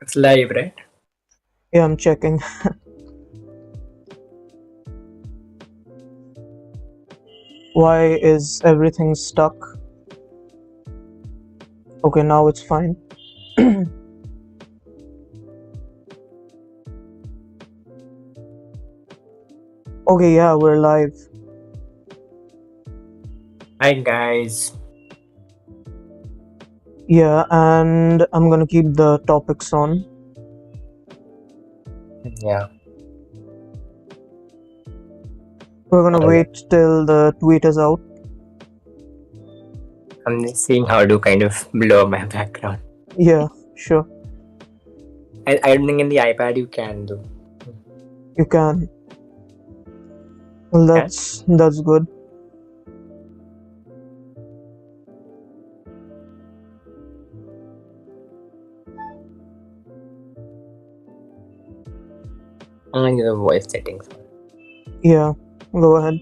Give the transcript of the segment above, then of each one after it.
It's live, right? Yeah, I'm checking. Why is everything stuck? Okay, now it's fine. Okay, yeah, we're live. Hi, guys. Yeah, and I'm gonna keep the topics on. Yeah. We're gonna Alright. wait till the tweet is out. I'm just seeing how to kind of blur my background. Yeah, sure, I don't think in the iPad you can do. you can. Well, Can? that's good. Only the voice settings. Yeah, go ahead.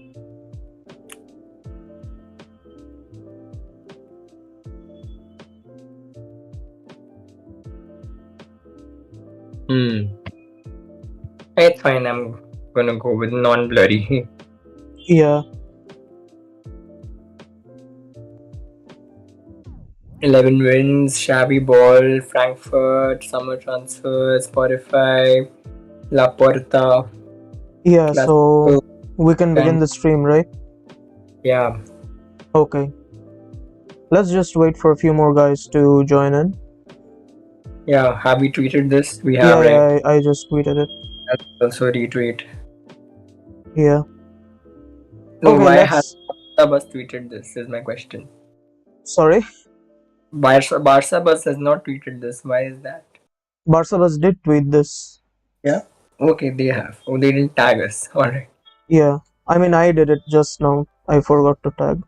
It's fine. I'm gonna go with non-blurry. Yeah, 11 wins, shabby ball, Frankfurt, summer transfer, Spotify, La Porta, yeah. So Clasico, we can begin and the stream, right? yeah, Okay. Let's just wait for a few more guys to join in. yeah. Have we tweeted this? We have, Yeah, right? yeah. I just tweeted it. I'll also retweet. Yeah. So Okay, why has let's. Barca tweeted this? Is my question. Sorry. Barca Bus has not tweeted this. Why is that? Barcelona did tweet this. Yeah. Okay, they have. Oh, they didn't tag us. Alright. Yeah, I mean, I did it just now. I forgot to tag.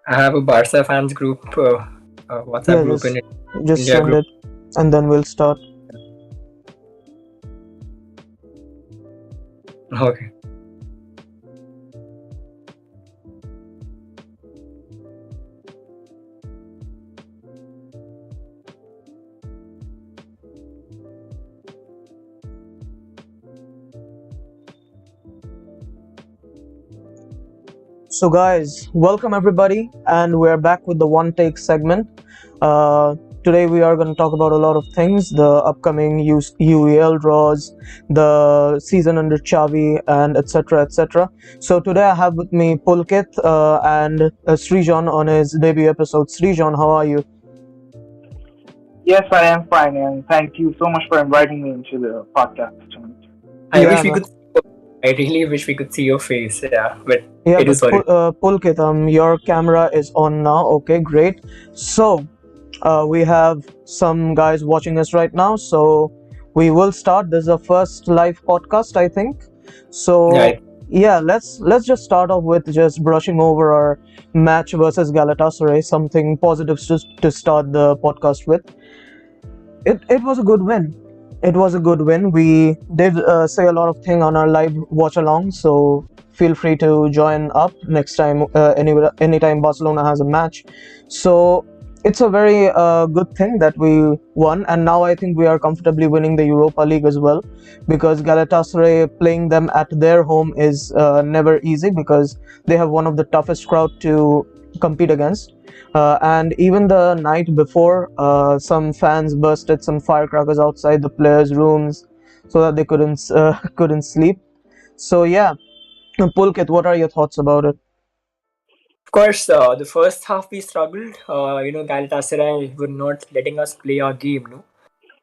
I have a Barca fans group, WhatsApp Yeah, group in just India send group. it, and then we'll start. Okay. So, guys, welcome everybody, and we're back with the one take segment. Today, we are going to talk about a lot of things: the upcoming UEL draws, the season under Xavi, and etc. etc. So, today I have with me Pulkit and Srijan on his debut episode. Srijan, how are you? Yes, I am fine, and thank you so much for inviting me into the podcast tonight. I Yeah, wish we man. could. I really wish we could see your face. Yeah, but Yeah, it but is what it. Pulkit, your camera is on now. Okay, great. So, we have some guys watching us right now. So, we will start. This is our first live podcast, I think. Yeah. So, yeah, let's just start off with just brushing over our match versus Galatasaray. Something positive to start the podcast with. It was a good win. It was a good win. We did say a lot of things on our live watch along, so feel free to join up next time. Anytime Barcelona has a match. So it's a very good thing that we won, and now I think we are comfortably winning the Europa League as well, because Galatasaray playing them at their home is never easy because they have one of the toughest crowd to compete against. And even the night before, some fans bursted some firecrackers outside the players' rooms so that they couldn't sleep. So yeah, Pulkit, what are your thoughts about it? Of course, the first half we struggled. Galatasaray were not letting us play our game. No.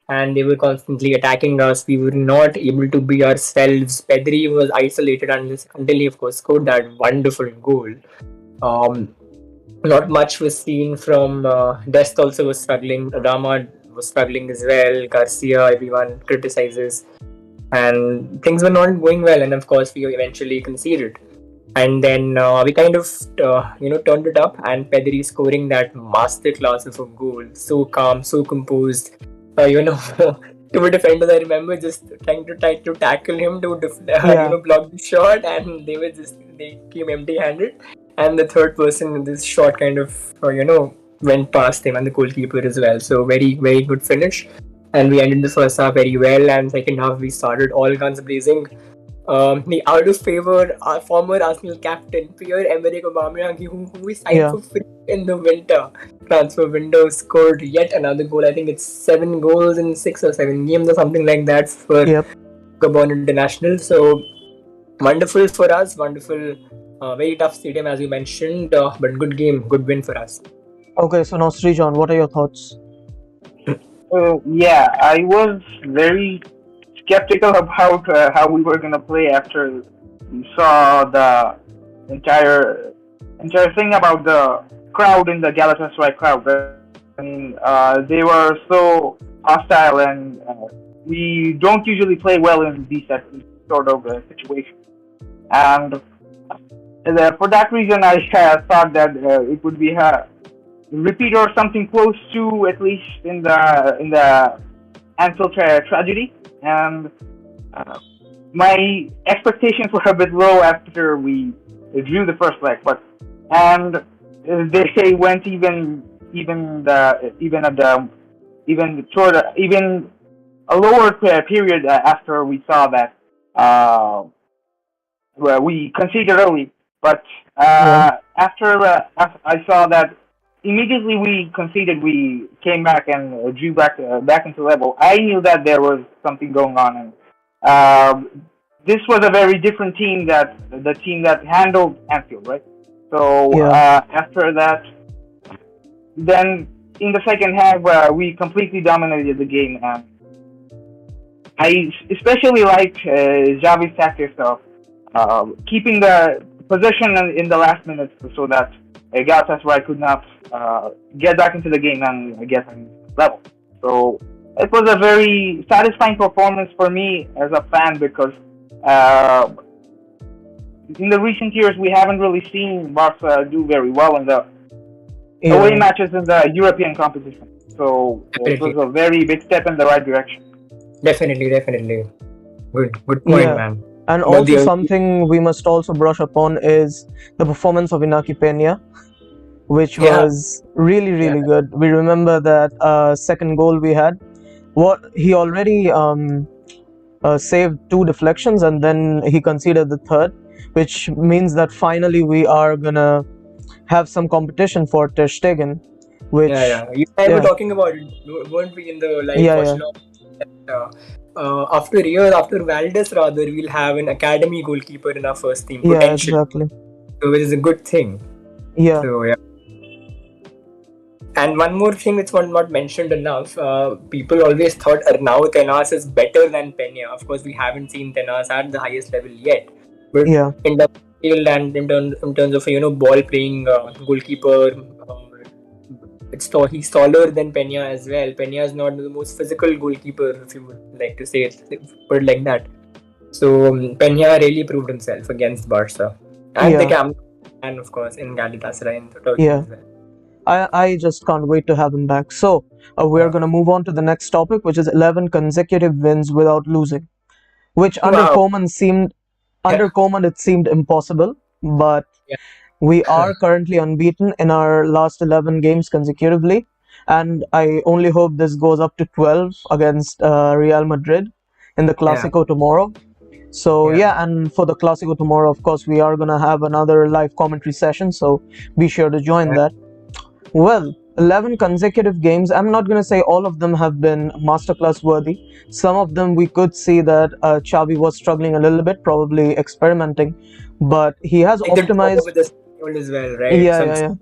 And they were constantly attacking us. We were not able to be ourselves. Pedri was isolated until he, of course, scored that wonderful goal. Um, Not much was seen from Dest. Also was struggling. Rama was struggling as well. Garcia, everyone criticizes, and things were not going well. And of course, we eventually conceded. And then we kind of, turned it up, and Pedri scoring that master class of a goal, so calm, so composed. To a defender, I remember just trying to tackle him to Yeah, block the shot, and they came empty-handed. And the third person in this shot kind of went past him and the goalkeeper as well. So very, very good finish. And we ended the first half very well, and second half we started all guns blazing. The out of favor former Arsenal captain Pierre-Emerick Aubameyang, who we signed Yeah, for free in the winter transfer window, scored yet another goal. I think it's 7 goals in 6 or 7 games or something like that for yep. Gabon International. So wonderful for us, wonderful. Very tough stadium as you mentioned, but good game, good win for us. Okay, so now Srijan, what are your thoughts? Yeah, I was very skeptical about how we were gonna play after we saw the entire entire thing about the crowd in the Galatasaray crowd. I mean, they were so hostile, and we don't usually play well in these sort of situations. And for that reason, I thought that it would be a repeat or something close to, at least in the Anfield tragedy. And uh, my expectations were a bit low after we drew the first leg, but and they went even at the even toward even a lower period after we saw that well, we conceded early. But Yeah, after I saw that immediately we conceded, we came back and drew back into level. I knew that there was something going on, and this was a very different team that the team that handled Anfield, right? So yeah, after that, then in the second half, we completely dominated the game, and I especially liked Xavi's tactics of keeping the possession in the last minutes so that Galatasaray could not get back into the game and get on level. So it was a very satisfying performance for me as a fan because uh, in the recent years we haven't really seen Barca do very well in the away yeah, matches in the European competition. So it was Definitely, a very big step in the right direction. definitely. Good point, yeah. man. And But also the something we must also brush upon is the performance of Inaki Peña, which yeah, was really, yeah, really good. We remember that second goal we had. What he already saved two deflections and then he conceded the third, which means that finally we are gonna have some competition for Ter Stegen, which yeah. You and I were yeah, talking about it, weren't we, in the live yeah, watch yeah, along? Uh, after years, after Valdez, rather, we'll have an academy goalkeeper in our first team yeah, potentially, exactly, so which is a good thing. yeah, So yeah. And one more thing which was not mentioned enough, people always thought Arnau Tenas is better than Pena. Of course, we haven't seen Tenas at the highest level yet. But yeah, in the field and in terms of ball playing goalkeeper, he's taller than Pena as well. Pena is not the most physical goalkeeper, if you would like to say it, put it like that. So Pena really proved himself against Barca and the yeah, camp, and of course in Galatasaray in Turkey yeah. as well. I just can't wait to have him back. So we're Yeah. gonna move on to the next topic, which is 11 consecutive wins without losing, which Wow. under Yeah. Koeman it seemed impossible, but we Yeah. are currently unbeaten in our last 11 games consecutively, and I only hope this goes up to 12 against Real Madrid in the Yeah. Clasico tomorrow. So Yeah. yeah, and for the Clasico tomorrow, of course, we are gonna have another live commentary session, so be sure to join Yeah. that. Well, 11 consecutive games. I'm not going to say all of them have been masterclass worthy. Some of them we could see that Xavi was struggling a little bit, probably experimenting, but he has Like the draw optimized. with the Spaniard as well, right? Yeah, Some yeah, yeah.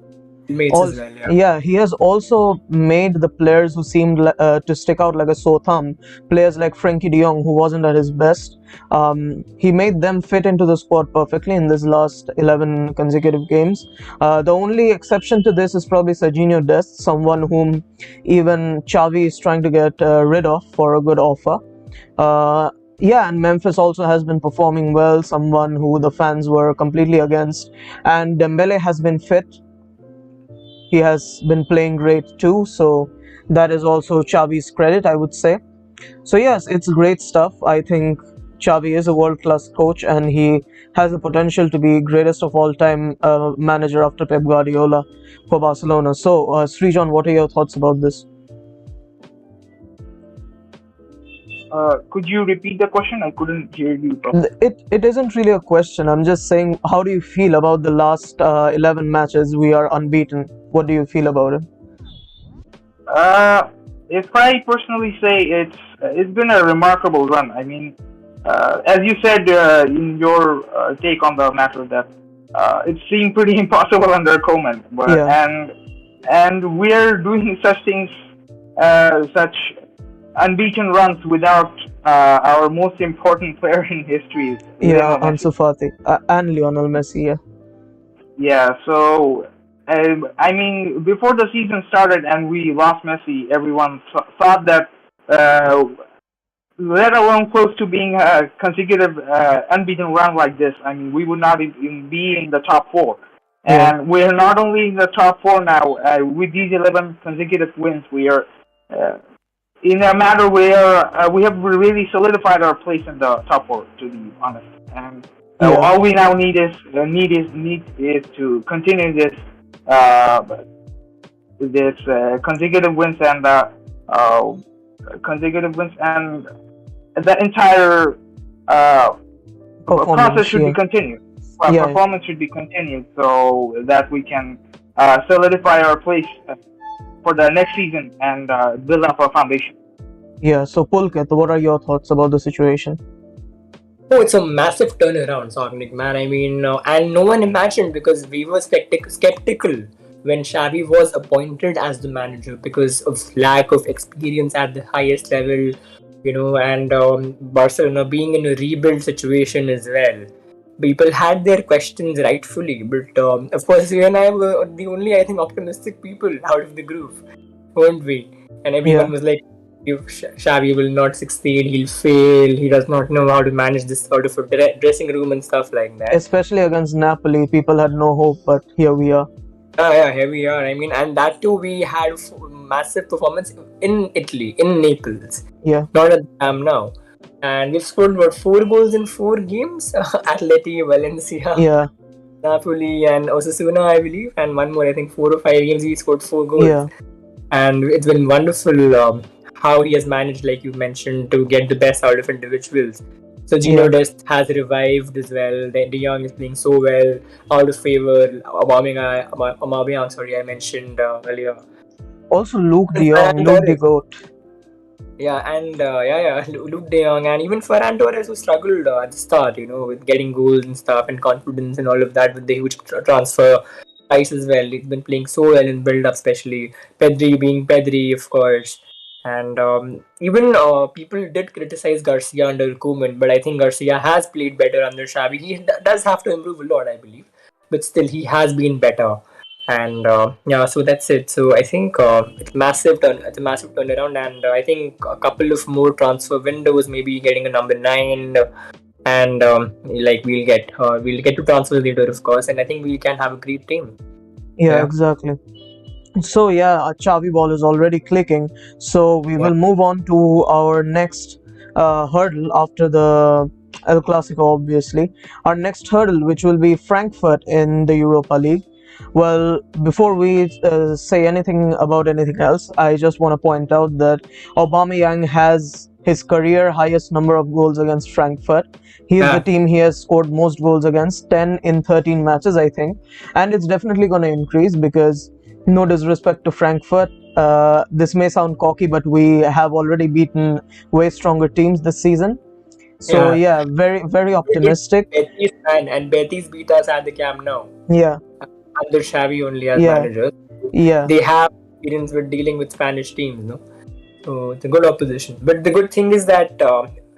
teammates as Also, well. Yeah. yeah, he has also made the players who seemed to stick out like a sore thumb. Players like Frankie De Jong, who wasn't at his best, he made them fit into the squad perfectly in this last 11 consecutive games. The only exception to this is probably Serginho Dest, someone whom even Xavi is trying to get rid of for a good offer. Uh, yeah, and Memphis also has been performing well, someone who the fans were completely against. And Dembele has been fit, he has been playing great too, so that is also Xavi's credit, I would say. So yes, it's great stuff. I think Xavi is a world-class coach, and he has the potential to be greatest of all time manager after Pep Guardiola for Barcelona. So, Srijan, what are your thoughts about this? Could you repeat the question? I couldn't hear you properly. It isn't really a question. I'm just saying, how do you feel about the last 11 matches? We are unbeaten. What do you feel about it? Uh, if I personally say it's been a remarkable run. I mean, as you said in your take on the matter that it seemed pretty impossible under Coleman, but Yeah, and we're doing such things, such unbeaten runs without our most important player in history, yeah, Lionel Ansu Messi. Fati and Lionel Messi. Yeah, Yeah, so I mean, before the season started and we lost Messi, everyone thought that, uh, let alone close to being a consecutive unbeaten run like this, I mean, we would not even be in the top four. yeah, And we're not only in the top four now, with these 11 consecutive wins, we are uh, in a matter where we have really solidified our place in the top four, to be honest. And yeah, all we now need is to continue uh, this uh, consecutive wins, and the entire uh, process performance. should be Yeah, continued. yeah, Performance should be continued so that we can solidify our place for the next season and build up our foundation. yeah. So, Pulkit, what are your thoughts about the situation? Oh, it's a massive turnaround, Sognic, man. I mean, and no one imagined because we were skeptical when Xavi was appointed as the manager because of lack of experience at the highest level, and Barcelona being in a rebuild situation as well. People had their questions rightfully, but of course, you and I were the only, I think, optimistic people out of the group, weren't we? And Yeah, everyone was like, Xavi will not succeed, he'll fail, he does not know how to manage this sort of a dressing room and stuff like that. especially against Napoli, people had no hope, but here we are. Yeah, here we are. I mean, and that too, we had massive performance in Italy, in Naples, Yeah, not at the Camp now. And we've scored, what, 4 goals in 4 games? Atleti, Valencia, yeah, Napoli, and Osasuna, I believe. And one more, I think 4 or 5 games, we scored 4 goals. yeah, And it's been wonderful how he has managed, like you mentioned, to get the best out of individuals. So Gino yeah. Dest has revived as well. De Jong is playing so well, out of favor. Aubameyang, sorry, I mentioned earlier. Also, Luke De Jong, Ferran Luke De Torres, Goat. yeah, and Luke De Jong, and even Ferran Torres, who struggled at the start, with getting goals and stuff, and confidence and all of that with the huge transfer price as well. He's been playing so well in build up, especially Pedri being Pedri, of course. And even people did criticize Garcia under Koeman, but I think Garcia has played better under Xavi. He does have to improve a lot, I believe, but still he has been better. And yeah, so that's it. So I think it's a massive turnaround, and I think a couple of more transfer windows, maybe getting a number 9, and like we'll get to transfer later, of course, and I think we can have a great team. Yeah, Yeah, exactly. So yeah, our Chavi ball is already clicking. So we yeah, will move on to our next hurdle after the El Clasico, obviously. Our next hurdle, which will be Frankfurt in the Europa League. Well, before we say anything about anything else, I just want to point out that Aubameyang has his career highest number of goals against Frankfurt. He is the yeah, team he has scored most goals against, 10 in 13 matches, I think. And it's definitely going to increase because no disrespect to Frankfurt. This may sound cocky, but we have already beaten way stronger teams this season. So yeah. yeah, very very It's optimistic. Betis, and Betis beat us at the Camp Nou Yeah, under Xavi only as yeah, manager. yeah, They have experience with dealing with Spanish teams, no? So it's a good opposition. But the good thing is that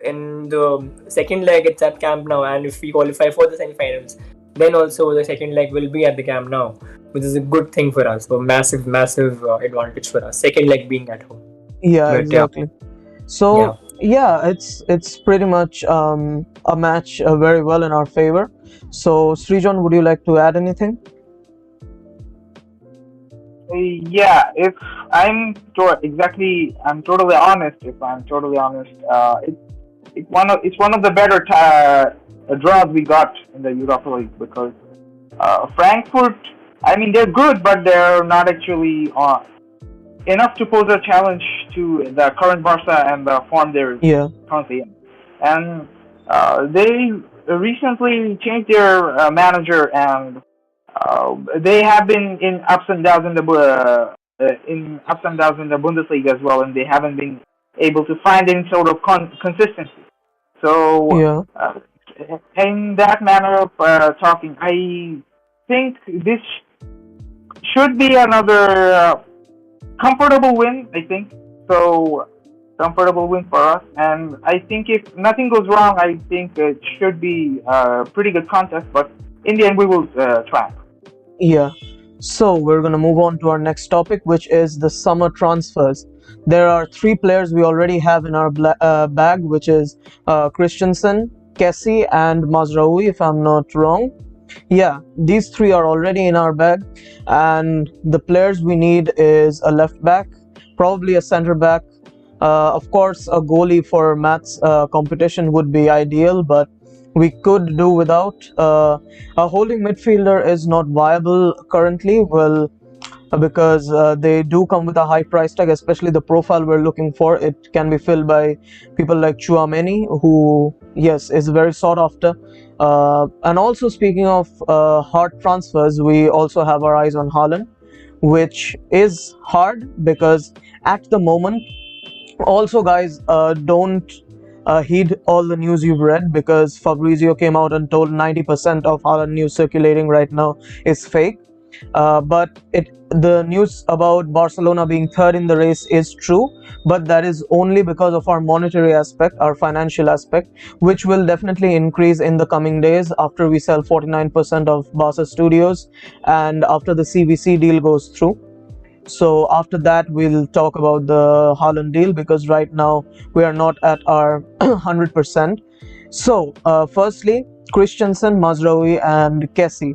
in the second leg it's at Camp Nou, and if we qualify for the semi-finals, then also the second leg will be at the Camp Nou, which is a good thing for us. So massive, massive advantage for us. Second leg being at home. yeah, But yeah, exactly. yeah. So yeah, it's pretty much a match very well in our favor. So Srijan, would you like to add anything? Yeah, if I'm totally honest, if I'm totally honest, it's one of the better draws we got in the Europa League because Frankfurt, I mean, they're good, but they're not actually enough to pose a challenge to the current Barca and the form they're Yeah, currently in. And they recently changed their manager, and they have been in ups and downs in the Bundesliga as well, and they haven't been able to find any sort of consistency. So, yeah, in that manner of talking, I think this should be another comfortable win. I think so. Comfortable win for us, and I think if nothing goes wrong, I think it should be a pretty good contest. But in the end, we will try. yeah. So we're gonna move on to our next topic, which is the summer transfers. There are three players we already have in our bag, which is Christensen, Kessie, and Mazraoui, if I'm not wrong. Yeah, these three are already in our bag, and the players we need is a left back, probably a center back. Of course, a goalie for maths competition would be ideal, but we could do without. A holding midfielder is not viable currently. Well, because they do come with a high price tag, especially the profile we're looking for. It can be filled by people like Chouameni, who, yes, is very sought after. And also, speaking of hard transfers, we also have our eyes on Haaland, which is hard because at the moment, also, guys, don't heed all the news you've read because Fabrizio came out and told 90% of Haaland news circulating right now is fake. But the news about Barcelona being third in the race is true, but that is only because of our monetary aspect, our financial aspect, which will definitely increase in the coming days after we sell 49% of Barca Studios and after the CVC deal goes through. So after that, we'll talk about the Haaland deal because right now we are not at our 100%. So firstly, Christensen, Mazraoui, and Kessie.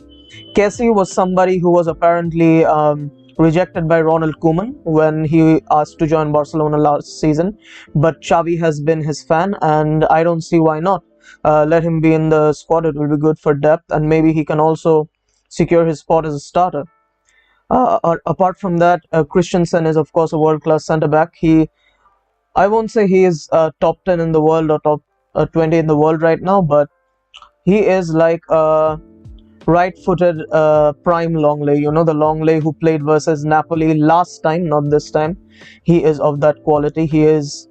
Kessie was somebody who was apparently rejected by Ronald Koeman when he asked to join Barcelona last season, but Xavi has been his fan, and I don't see why not. Let him be in the squad; it will be good for depth, and maybe he can also secure his spot as a starter. Apart from that, Christensen is of course a world-class centre back. I won't say he is top 10 in the world or top 20 in the world right now, but he is like a right-footed prime Longley. You know, the Longley who played versus Napoli last time, not this time. He is of that quality. He is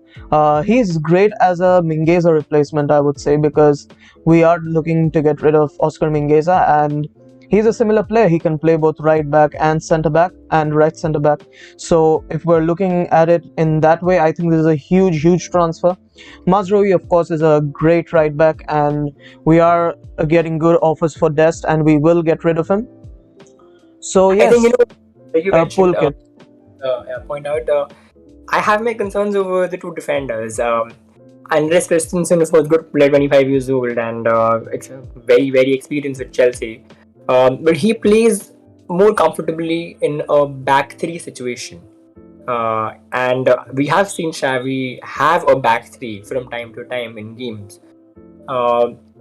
great as a Mingueza replacement, I would say, because we are looking to get rid of Oscar Mingueza, and he's a similar player. He can play both right back and centre back and right centre back. So if we're looking at it in that way, I think this is a huge transfer. Mazraoui, of course, is a great right back, and we are getting good offers for Dest, and we will get rid of him. So I think yes, like you mentioned, Pulkit. point out. I have my concerns over the two defenders. Andres Christensen is, of course, good player, 25 years old, and it's very experienced with Chelsea. But he plays more comfortably in a back three situation. And we have seen Xavi have a back three from time to time in games.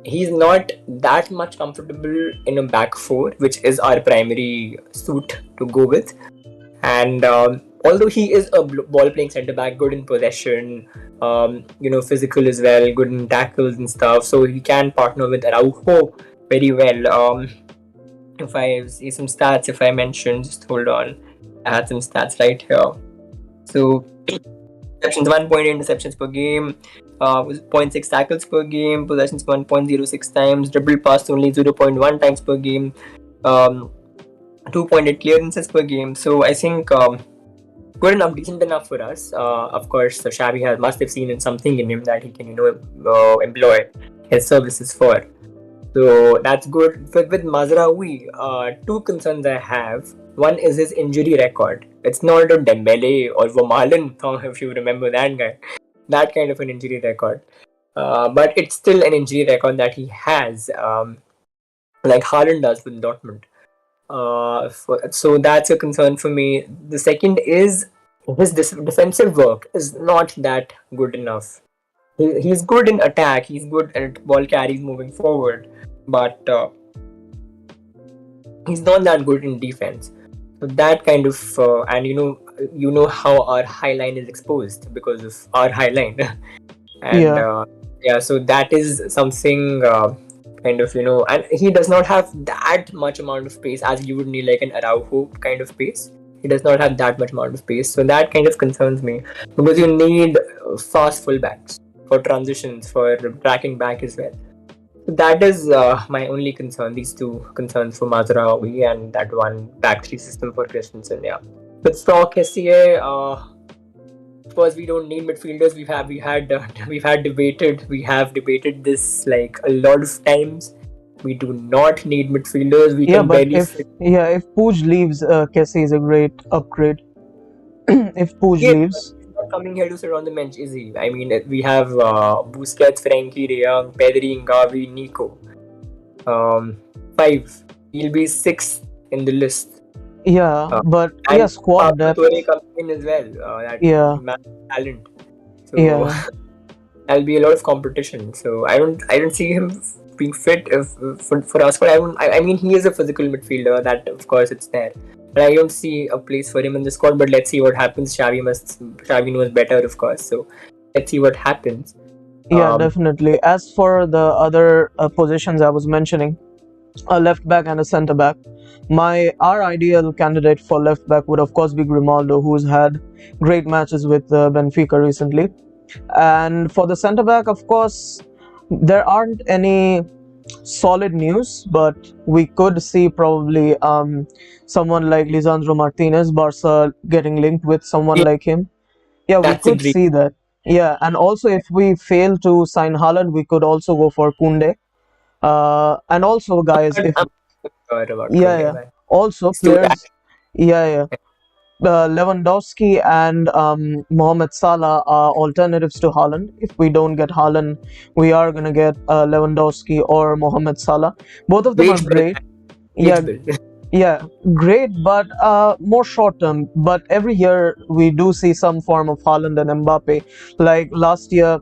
He's not that much comfortable in a back four, which is our primary suit to go with. And although he is a ball playing centre back, good in possession, physical as well, good in tackles and stuff, so he can partner with Araujo very well. If I see some stats, if I mention, just hold on, I had some stats right here. So interceptions 1.8 interceptions per game, 0.6 tackles per game, possessions 1.06 times, dribble pass only 0.1 times per game, 2.8 clearances per game. So I think good enough, decent enough for us. Of course, so Xavi must have seen in something in him that he can, employ his services for. So that's good. With Mazraoui, two concerns I have. One is his injury record. It's not a Dembele or Vermaelen, if you remember that guy. That kind of an injury record. But it's still an injury record that he has, like Haaland does with Dortmund. So that's a concern for me. The second is his defensive work is not that good enough. he's good in attack. He's good at ball carries moving forward, but he's not that good in defense. So that kind of and you know how our high line is exposed because of our high line, and Yeah, yeah, so that is something kind of and he does not have that much amount of pace as you would need like an Araujo kind of pace. He does not have that much amount of pace, so that kind of concerns me because you need fast fullbacks for transitions for tracking back as well. So that is my only concern. These two concerns for Mazraoui and that one back three system for Christensen. Yeah, but for Kessié, of course, we don't need midfielders. We have debated this like a lot of times. We do not need midfielders. We yeah, can but barely fit. if Pooj leaves, Kessie is a great upgrade. If Pooj Yeah, leaves, he's not coming here to sit on the bench, is he? I mean, we have Busquets, Frankie De Jong, Pedri, Gavi, Nico. Um, five. He'll be sixth in the list. yeah, Uh, but yeah, and squad Pablo depth. Torre coming in as well. That Yeah, man talent. So yeah, there'll be a lot of competition. So I don't see him being fit for us. But I mean, he is a physical midfielder. That of course it's there. But I don't see a place for him in the squad. But let's see what happens. Xavi knows better, of course. So let's see what happens. yeah, Um, definitely. As for the other positions I was mentioning, a left back and a centre back. Our ideal candidate for left back would of course be Grimaldo, who's had great matches with Benfica recently. And for the centre back, of course, there aren't any solid news, but we could see probably someone like Lisandro Martinez, Barca getting linked with someone yeah, like him. Yeah, we that's a could dream. see that. Yeah, and also if we fail to sign Haaland, we could also go for Kunde. And also, guys, if I'm sure about yeah, Koundé, yeah, man. also He's too players, yeah, yeah. Lewandowski and Mohamed Salah are alternatives to Haaland. If we don't get Haaland, we are gonna get Lewandowski or Mohamed Salah. Both of them are wage bill. great. Wage Yeah, bill. yeah, great, but more short term. But every year we do see some form of Haaland and Mbappe. Like last year,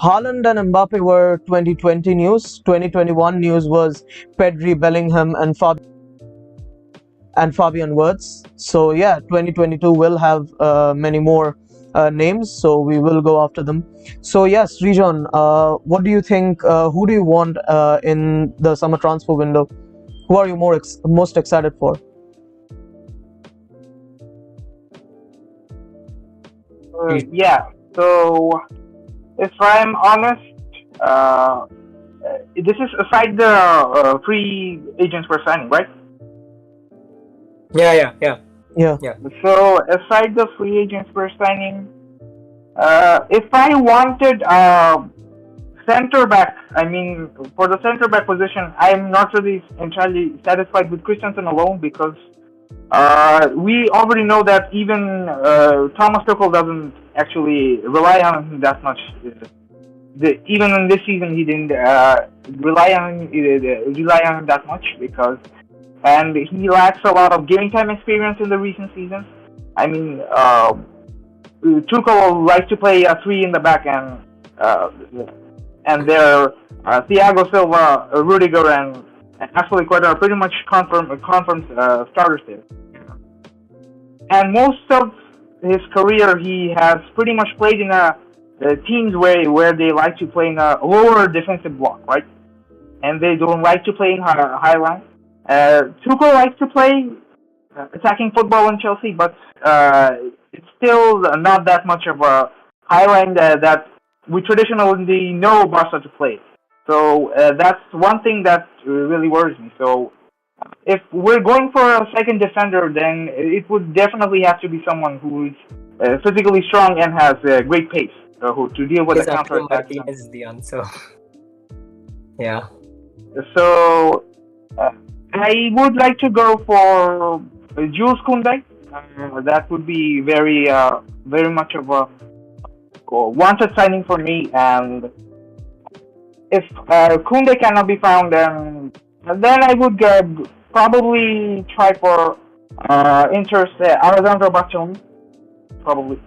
Haaland and Mbappe were 2020 news. 2021 news was Pedri, Bellingham, and Fabian Wirtz. So yeah, 2022 will have many more names. So we will go after them. So yes, Rijon, what do you think? Who do you want in the summer transfer window? Who are you most excited for? Yeah. So if I'm honest, uh, this is aside the free agents we're signing, right? Yeah. Yeah, So aside the free agents we're signing, if I wanted center back, I mean, for the center back position, I'm not really entirely satisfied with Christensen alone because we already know that even Thomas Tuchel doesn't actually rely on him that much. Even in this season, he didn't rely on him that much because, and he lacks a lot of game time experience in the recent seasons. I mean, Tuchel likes to play a three in the back, and their Thiago Silva, Rudiger, and Ashley Quetta are pretty much confirmed starters there. And most of his career, he has pretty much played in teams where they like to play in a lower defensive block, right? And they don't like to play in high line. Tuchel likes to play attacking football in Chelsea, but it's still not that much of a high line that we traditionally know Barca to play. So that's one thing that really worries me. So if we're going for a second defender, then it would definitely have to be someone who is physically strong and has great pace to deal with the counter Lisandro attacks. Martinez is the answer. Yeah. So I would like to go for Jules Koundé. That would be very much of a wanted signing for me. And if Koundé cannot be found, then I would probably try for Inter's Alessandro Bastoni, probably.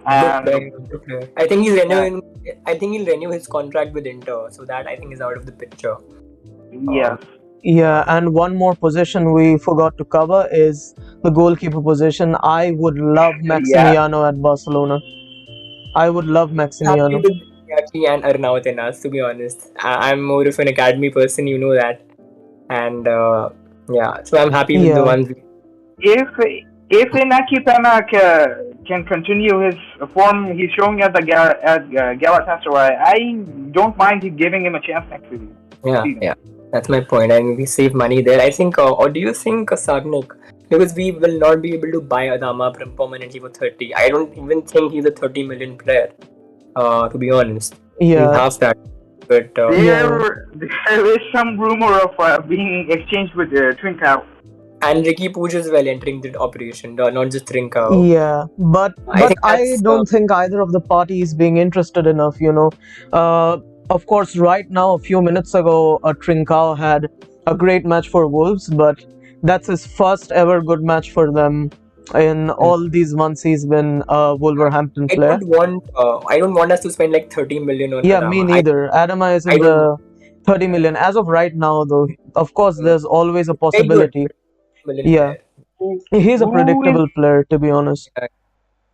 Good And player, good player. I think he's yeah, renewing. I think he'll renew his contract with Inter, so that I think is out of the picture. Um, yes, Yeah, and one more position we forgot to cover is the goalkeeper position. I would love yeah, Maximiano at Barcelona. I would love happy Maximiano. with Yaki and Arnaut in us, to be honest. I'm more of an academy person, you know that, and yeah, so I'm happy with the Yeah, ones. if Inaki Pena can continue his form he's showing at Galatasaray, I don't mind giving him a chance next Yeah, season. yeah, that's my point. And we save money there. I think, or do you think Sagnik? Because we will not be able to buy Adama permanently for 30. I don't even think he's a 30 million player. To be honest, he's yeah, half that. But yeah, There is some rumor of being exchanged with Trincao. and Ricky Pooch as well entering the operation, not just Trincao. yeah. But I but think I that's don't think either of the parties being interested enough. Uh, of course, right now, a few minutes ago, Trincao had a great match for Wolves, but that's his first ever good match for them in all these months he's been a Wolverhampton player. I don't want us to spend like 30 million on Yeah, me Adama. neither. Adama is I in don't want. the 30 million as of right now, though. Of course, there's always a Very good possibility. million Yeah, player. he's a Who is predictable player, to be honest. Yeah,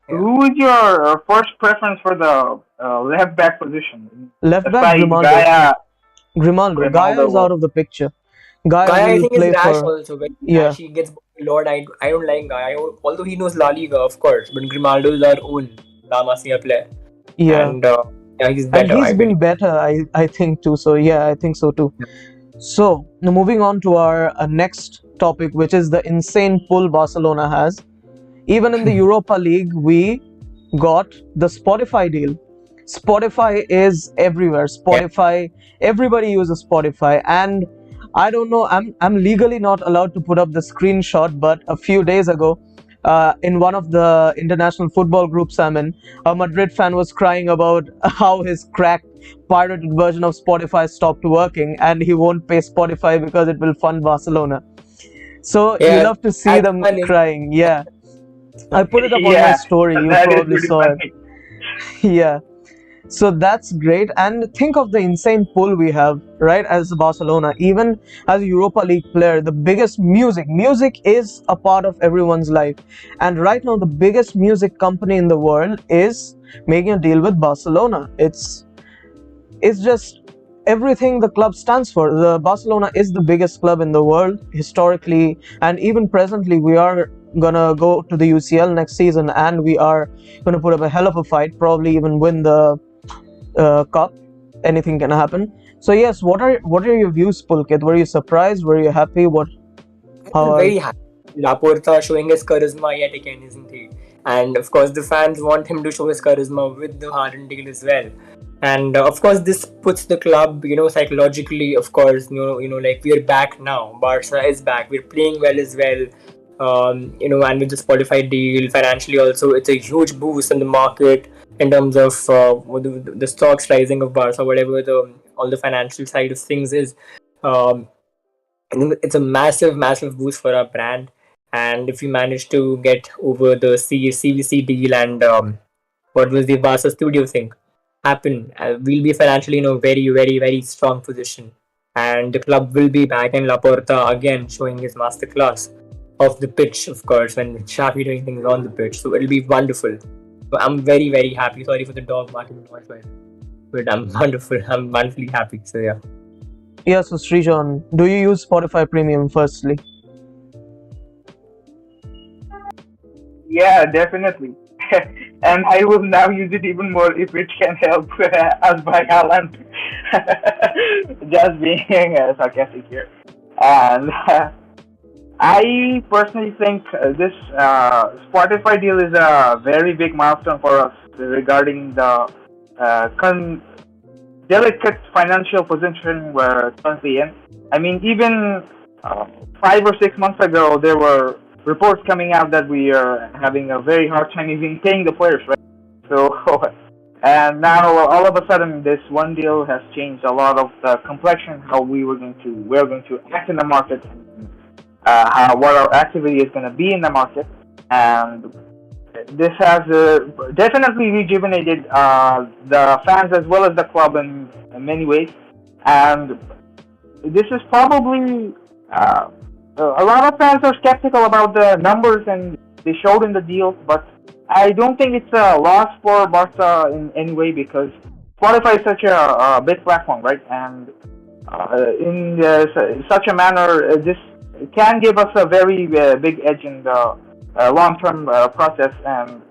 yeah. who is your first preference for the left back position? Left back, Aside Grimaldo. Gaia, Grimaldo. Gaia is out Grimaldo. of the picture. Gaia Gaia, I will think, is play rash for. also. Very Yeah, rash. He gets a lot. I don't like Gaia. Although he knows La Liga, of course. But Grimaldo is our own La Masia player. yeah. And yeah, he's And better, he's I believe. been better, I think, too. So, yeah, I think so, too. So, now moving on to our next topic, which is the insane pull Barcelona has. Even in the Europa League, we got the Spotify deal. Spotify is everywhere. Yeah. Spotify, everybody uses Spotify, and I don't know. I'm legally not allowed to put up the screenshot, but a few days ago, in one of the international football groups I'm in, a Madrid fan was crying about how his cracked pirated version of Spotify stopped working, and he won't pay Spotify because it will fund Barcelona. So you Yeah, love to see that's them fun. crying. Yeah, I put it up on my Yeah, story. You that is probably pretty saw it. funny. Yeah. So that's great. And think of the insane pull we have, right, as Barcelona. Even as a Europa League player, the biggest music is a part of everyone's life. And right now, the biggest music company in the world is making a deal with Barcelona. It's just everything the club stands for. The Barcelona is the biggest club in the world historically, and even presently we are gonna go to the UCL next season, and we are gonna put up a hell of a fight, probably even win the cup. Anything can happen. So yes, what are your views, Pulkit? Were you surprised? Were you happy? What? I'm How? very happy. Laporta showing his charisma yet again, isn't he? And of course, the fans want him to show his charisma with the Harden deal as well. And of course, this puts the club, psychologically. Of course, like we're back now. Barca is back. We're playing well as well. And with the Spotify deal, financially also, it's a huge boost in the market in terms of the stocks rising of Barca, whatever the all the financial side of things is. Um, I think it's a massive, massive boost for our brand. And if we manage to get over the CVC deal and what was the Barca Studio thing happen, we'll be financially in a very, very, very strong position. And the club will be back in Laporta again showing his masterclass off the pitch, of course, when Xavi doing things on the pitch. So it'll be wonderful. So I'm very, very happy. Sorry for the dog barking noise, but I'm wonderful. I'm wonderfully happy. So yeah. Yeah. So Srijan, do you use Spotify Premium? Firstly, Yeah, definitely. And I will now use it even more if it can help us buy Haaland. Just being sarcastic here. And I personally think this Spotify deal is a very big milestone for us regarding the delicate financial position we're currently in. I mean, even 5 or 6 months ago, there were reports coming out that we are having a very hard time even paying the players, right? So, and now all of a sudden, this one deal has changed a lot of the complexion, how we're going to act in the market, what our activity is going to be in the market, and this has definitely rejuvenated the fans as well as the club in many ways, and this is probably a lot of fans are skeptical about the numbers and they showed in the deals, but I don't think it's a loss for Barca in any way because Spotify is such a big platform, right? And in such a manner, this can give us a very big edge in the long-term process. And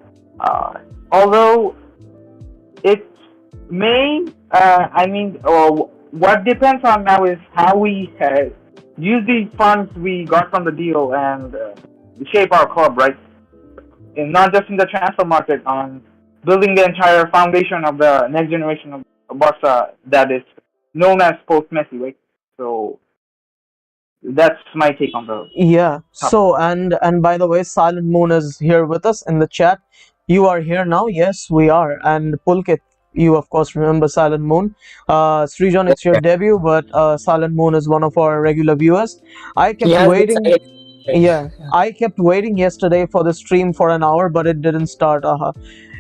although it may, what depends on now is how we use the funds we got from the deal and shape our club, right? And not just in the transfer market, on building the entire foundation of the next generation of Barca that is known as post Messi, right? So that's my take on the Yeah. topic. So and by the way, Silent Moon is here with us in the chat. You are here now. Yes, we are. And Pulkit, you of course remember Silent Moon. Srijan, it's your Yeah. debut, but Silent Moon is one of our regular viewers. I He kept has been waiting. silent. Right. Yeah, I kept waiting yesterday for the stream for an hour, but it didn't start.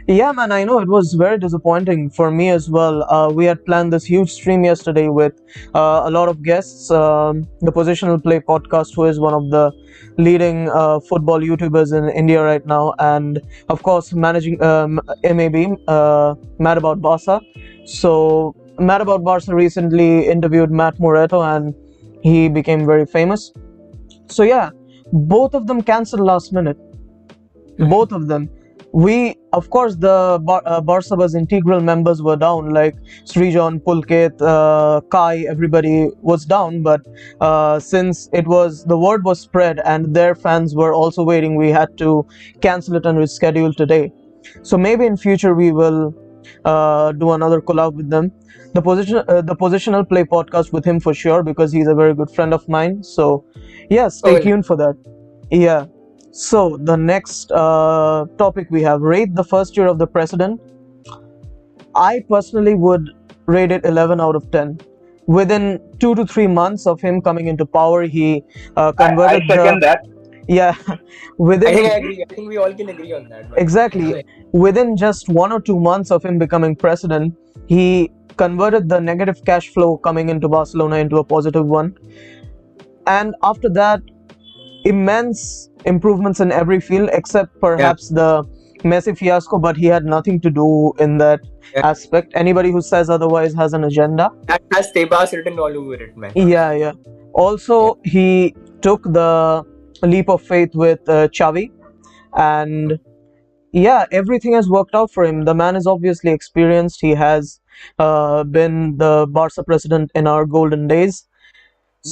Yeah, man, I know it was very disappointing for me as well. We had planned this huge stream yesterday with a lot of guests. The Positional Play podcast, who is one of the leading football YouTubers in India right now, and of course, managing MAB, Mad About Barca. So, Mad About Barca recently interviewed Matt Moretto, and he became very famous. So, yeah, both of them cancelled last minute, both of them. We, of course, the Barsaba's integral members were down, like Srijan, Pulkit, Kai, everybody was down. But since it was, the word was spread and their fans were also waiting, we had to cancel it and reschedule today. So maybe in future we will do another collab with them. The Positional Play podcast with him for sure, because he's a very good friend of mine. So yeah, stay Oh, no. tuned for that. Yeah. So the next topic we have, rate the first year of the president. I personally would rate it 11 out of 10. Within 2 to 3 months of him coming into power, he I converted the, second that. yeah, I think within, I agree. I think we all can agree on that. But exactly, within just 1 or 2 months of him becoming president, he converted the negative cash flow coming into Barcelona into a positive one. And after that, immense improvements in every field except yeah, perhaps the Messi fiasco, but he had nothing to do in that yeah. aspect. Anybody who says otherwise has an agenda. That has Tebas written all over it, man. Yeah, yeah. Yeah. Also, he took the leap of faith with Xavi, and yeah, everything has worked out for him. The man is obviously experienced. He has been the Barca president in our golden days.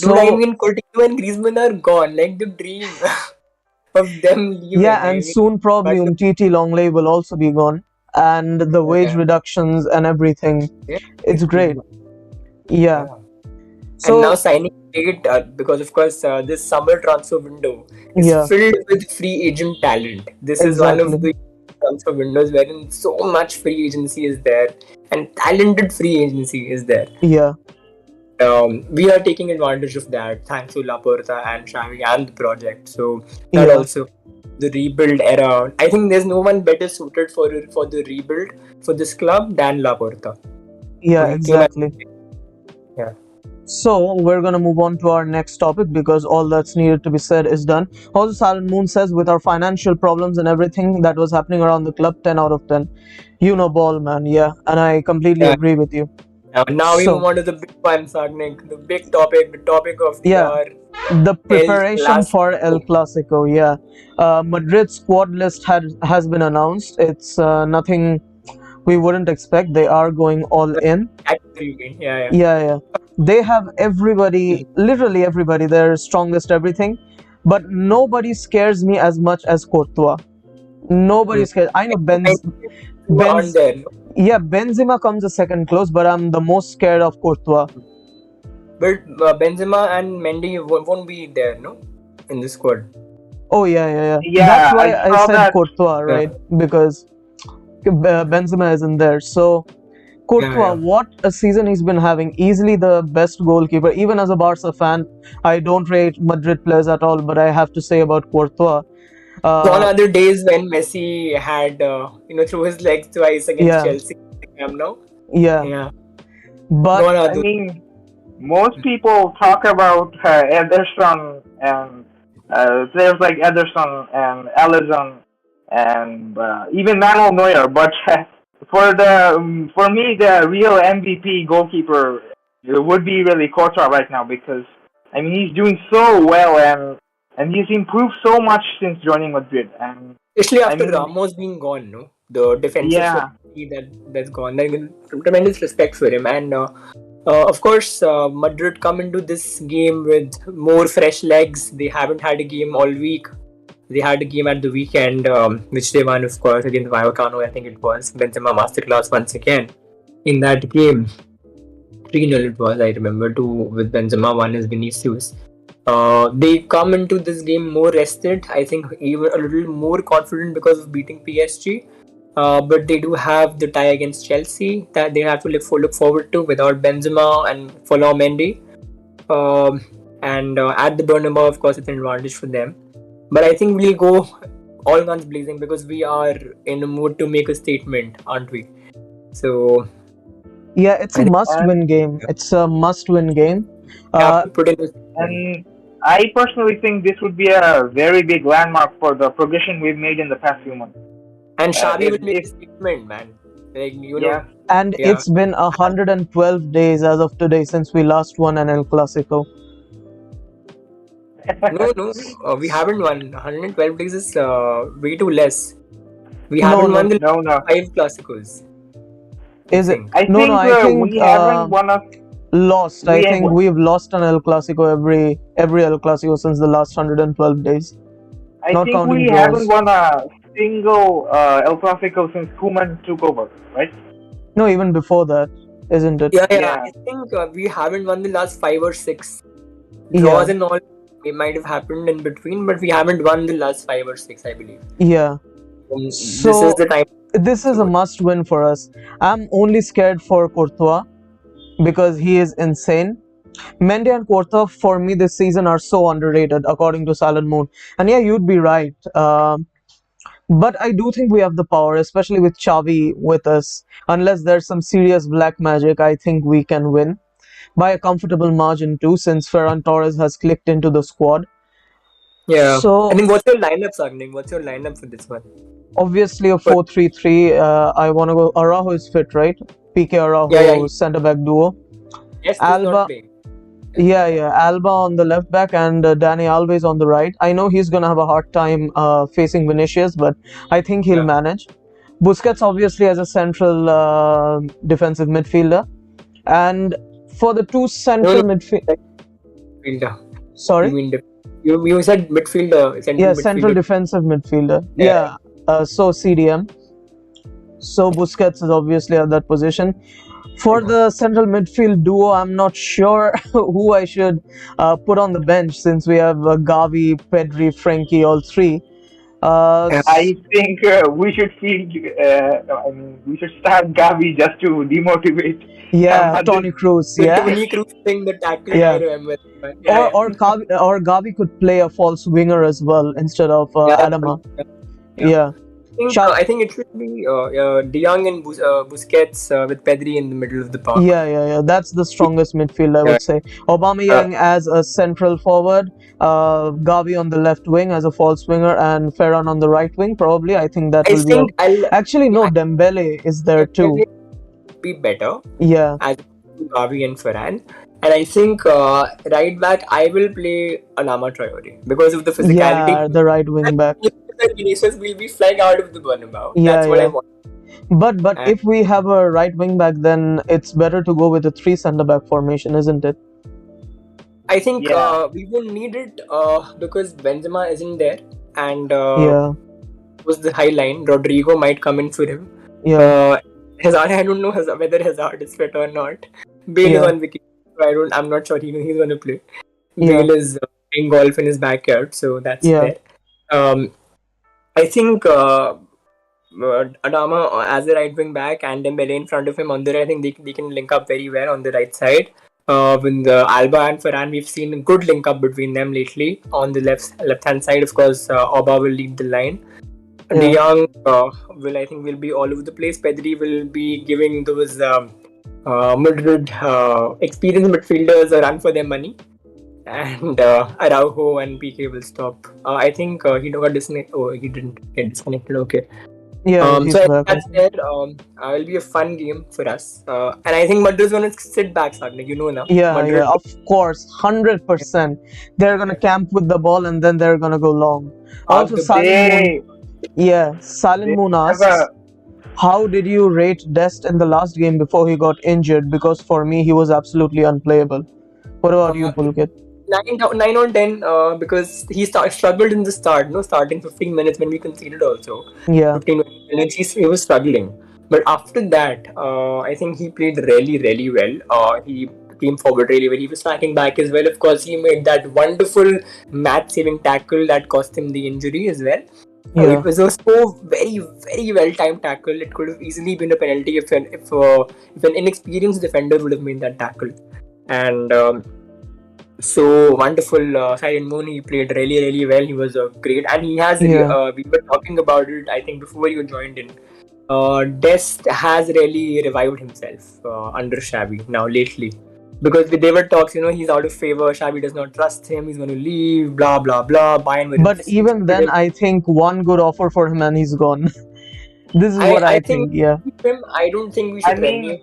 Dude, I So mean, Coutinho and Griezmann are gone. Like the dream of them yeah, leaving. I and mean, soon probably but Umtiti Longley will also be gone, and the wage yeah, reductions and everything. yeah, It's great. Yeah. yeah. And now So signing late because of course this summer transfer window is yeah, filled with free agent talent. This is one of exactly. the transfer windows wherein so much free agency is there and talented free agency is there. Yeah, We are taking advantage of that thanks to Laporta and Xavi and the project. So that yeah, also the rebuild era. I think there's no one better suited for the rebuild for this club than Laporta. So yeah, he came at exactly. yeah. So we're gonna move on to our next topic because all that's needed to be said is done. Also, Silent Moon says with our financial problems and everything that was happening around the club, 10 out of 10. You know ball, man. Yeah, and I completely Yeah. agree with you. Now we move So on to the big one, Sagnik, the big topic, the topic of the yeah, hour, the El preparation for El Clasico. Clasico. Yeah, Madrid's squad list has been announced. It's nothing we wouldn't expect. They are going all in. Actually, yeah, Yeah, yeah. They have everybody, yeah. literally everybody, their strongest everything. But nobody scares me as much as Courtois. Nobody Mm. scares. I know I think you aren't Benz, there, no? yeah, Benzema comes a second close, but I'm the most scared of Courtois. But Benzema and Mendy won't be there, no, in the squad. Oh yeah, yeah, yeah. That's Yeah, why I I saw said that. Courtois, Yeah, right? Because Benzema isn't there. So yeah, Courtois, yeah. what a season he's been having. Easily the best goalkeeper. Even as a Barca fan, I don't rate Madrid players at all, but I have to say about Courtois, Gone Uh, are the days when Messi had, threw his legs twice against yeah, Chelsea. No, yeah. yeah, But gone are I those. mean, most people talk about Ederson and players like Ederson and Alisson and even Manuel Neuer, but for me the real MVP goalkeeper would be really Courtois right now because I mean he's doing so well and he's improved so much since joining Madrid and Especially I after mean Ramos being gone, no, the defensive yeah. stability that's gone. Like, tremendous respect for him, and of course, Madrid come into this game with more fresh legs. They haven't had a game all week. They had a game at the weekend, which they won, of course, against Vallecano. I think it was Benzema masterclass once again in that game. 3-0 it was, I remember, two with Benzema, one is Vinicius. They come into this game more rested, I think even a little more confident because of beating PSG. But they do have the tie against Chelsea that they have to look forward to without Benzema and follow Mendy. And at the Bernabeu, of course, it's an advantage for them. But I think we'll go all guns blazing because we are in a mood to make a statement, aren't we? So yeah, it's a I think and must-win game. It's a must-win game. we have Uh, to put in this. And I personally think this would be a very big landmark for the progression we've made in the past few months. And Xavi will make If a statement, man. Like, yeah, and yeah. it's been 112 days as of today since we last won an El Clasico. No, we haven't won. 112 days is way too less. We No, haven't no, won the no, no. 5 Clásicos, I is it? think. I No, no, think I think we haven't won a lost. I we have, think we've lost an El Clasico every El Clasico since the last 112 days, I not think counting we haven't draws. won a single El Clasico since Koeman took over, right? No, even before that, isn't it? Yeah. Yeah, I think we haven't won the last 5 or 6. Draws Yeah, and all might have happened in between, but we haven't won the last 5 or 6, I believe. yeah. This is the So time this is to a win. must win for us. I'm only scared for Courtois because he is insane. Mendy and Courtois for me this season are so underrated according to Salad Moon. And yeah, you'd be right. But I do think we have the power, especially with Xavi with us. Unless there's some serious black magic, I think we can win by a comfortable margin too, since Ferran Torres has clicked into the squad. Yeah. I So think what's your lineup, Sagnik? What's your lineup for this one? obviously a But 4-3-3. I want to go. Araujo is fit, right? PK yeah, Araujo centre back duo. Guest is not Alba, playing. yeah. Alba on the left back and Danny Alves on the right. I know he's gonna have a hard time facing Vinicius, but I think he'll Yeah. manage. Busquets obviously as a central defensive midfielder, and for the two No, central no, midfield. midfielder. You Sorry. mean you said midfielder, central Yeah, central midfielder. defensive midfielder. Yeah. Yeah. So CDM. So Busquets is obviously at that position. For the central midfield duo, I'm not sure who I should put on the bench since we have Gavi, Pedri, Frankie, all three. Uh, Yeah. I think we should feel. I mean, we should start Gavi just to demotivate yeah, Madrid. Tony Cruz. The Yeah, Tony Cruz thing, the tackling, I yeah. remember. Or Yeah. Gavi could play a false winger as well instead of Yeah. Adama. Yeah. Yeah. Shall I think it should be De Jong and Busquets with Pedri in the middle of the park. Yeah. That's the strongest midfield, I Yeah. would say. Aubameyang as a central forward, Gavi on the left wing as a false winger, and Ferran on the right wing. Probably, I think that I will be a. think I'll Actually, no, Dembele is there too. be better Yeah, as Gavi and Ferran. And I think right back I will play Anama Traore because of the physicality. yeah, the right wing back. Vinicius will be flying out of the Bernabeu. Yeah, That's what I yeah. want. But And if we have a right wing back, then it's better to go with a three centre back formation, isn't it? I think Yeah, we won't need it because Benzema isn't there, and Yeah, was the high line. Rodrigo might come in for him. yeah, Hazard, I don't know whether Hazard is fit or not. Bale is yeah, on vacation, so I'm not sure he's going to play. yeah, Bale is playing golf in his backyard, so that's yeah, there. I think Adama as a right wing back and Dembele in front of him on the right. I think they can link up very well on the right side. With Alba and Ferran, we've seen a good link up between them lately. On the left hand side, of course, Oba will lead the line. De Yeah. Jong will be all over the place. Pedri will be giving those Madrid experienced midfielders a run for their money, and Araujo and PK will stop. I think he got disconnected. Oh, he didn't get disconnected. Okay. Yeah, So he's I think back. that's there. Will be a fun game for us. And I think Madrid's gonna sit back, Sagnik. You know now. Yeah, Madrid. of course, 100%. They're gonna camp with the ball and then they're gonna go long. Half Also, the They Silent they Moon have asks, a how did you rate Dest in the last game before he got injured? Because for me, he was absolutely unplayable. What about you, uh, Pulkit? 9 on 10 because he struggled in the start. No, starting 15 minutes when we conceded also. Yeah, 15 minutes he was struggling. But after that, I think he played really, really well. He came forward really well. He was tracking back as well. Of course, he made that wonderful match-saving tackle that cost him the injury as well. yeah, It was a so very, very well-timed tackle. It could have easily been a penalty if an inexperienced defender would have made that tackle. And so wonderful, Silent Moon. He played really, really well. He was great, and he has. yeah, We were talking about it. I think before you joined in. Dest has really revived himself under Xavi now lately, because they were talks. He's out of favor. Xavi does not trust him. He's going to leave. Blah blah blah. Bayern were but even interested then, in. I think one good offer for him and he's gone. This is what I I think think. Yeah, keep him. I don't think we I should renew mean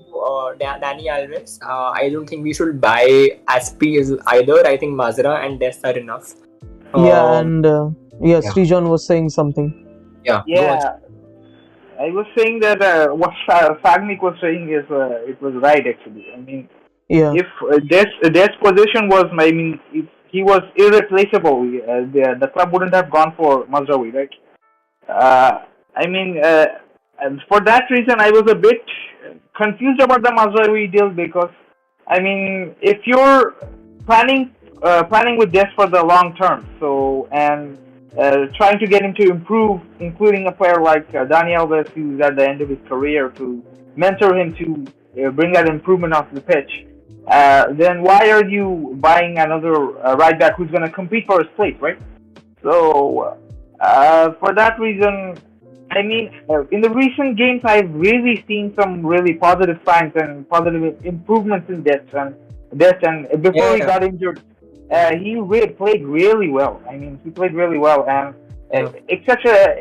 Dani Alves. I don't think we should buy Aspi either. I think Mazra and Dest are enough. yeah, Um, and yeah. Srijan was saying something. Yeah. Go on. yeah, I was saying that what Sagnik was saying is it was right actually. I mean, Yeah, if this position was, I mean, if he was irreplaceable, the club wouldn't have gone for Mazraoui, right? I mean, and for that reason, I was a bit confused about the Mazraoui deal because, I mean, if you're planning with this for the long term, so and trying to get him to improve, including a player like Dani Alves, who's at the end of his career, to mentor him to bring that improvement off the pitch. Then why are you buying another right back who's going to compete for his place, right? So for that reason, I mean, in the recent games, I've really seen some really positive signs and positive improvements in this. And before he Yeah. got injured, played really well. I mean, he played really well, and Yeah.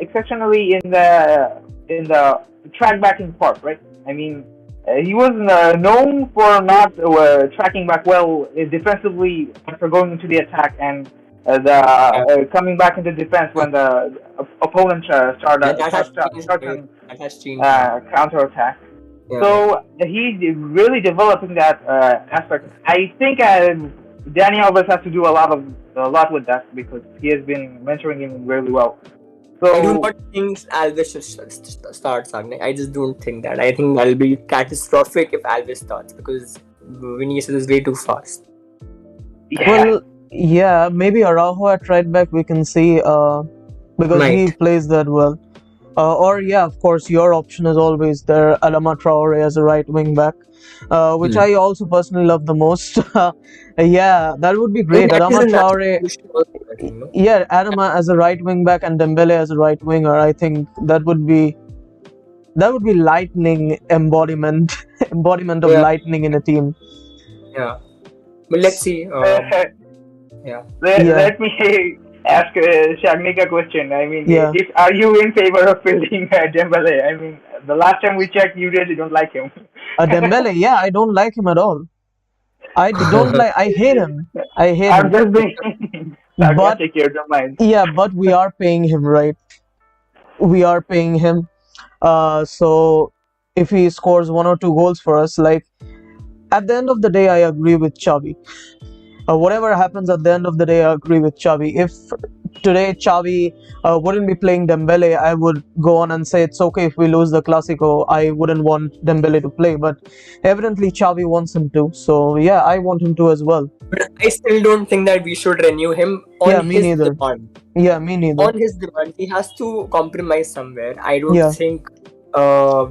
exceptionally in the track backing part, right? I mean, he was known for not tracking back well defensively after going into the attack and coming back into defense when the opponent That has changed. starts Right? an That has changed now. counter attack. Yeah. So he's really developing that aspect. I think Danny Alves has to do a lot with that because he has been mentoring him really well. So I do not think Alves should start, Sagne. I just don't think that. I think that'll be catastrophic if Alves starts because Vinicius is way too fast. yeah, well, yeah, maybe Araujo at right back we can see because he Might. plays that well. Or yeah, of course, your option is always there, Adama Traore as a right wing back, which I also personally love the most. Yeah, that would be I mean, great. that is Adama a natural Traore, solution also, I think, no? yeah, Adama as a right wing back and Dembele as a right winger. I think that would be lightning embodiment of Yeah, lightning in a team. yeah. But let's see. Yeah. Yeah. let me ask Shagnik a question. I mean, Yeah. are you in favor of fielding Dembele? I mean, the last time we checked, you really don't like him. Dembele, yeah, I don't like him at all. I don't like. I hate him. I hate I'm him. just being But sarcastic here, don't mind. yeah, but we are paying him, right? We are paying him. So if he scores 1 or 2 goals for us, like at the end of the day, I agree with Xavi. Whatever happens at the end of the day, I agree with Xavi. If today Xavi wouldn't be playing Dembele, I would go on and say it's okay if we lose the Clasico. I wouldn't want Dembele to play, but evidently Xavi wants him to. So yeah, I want him to as well. But I still don't think that we should renew him on Yeah, me his neither. demand. Yeah, me neither. On his demand, he has to compromise somewhere. I don't Yeah. think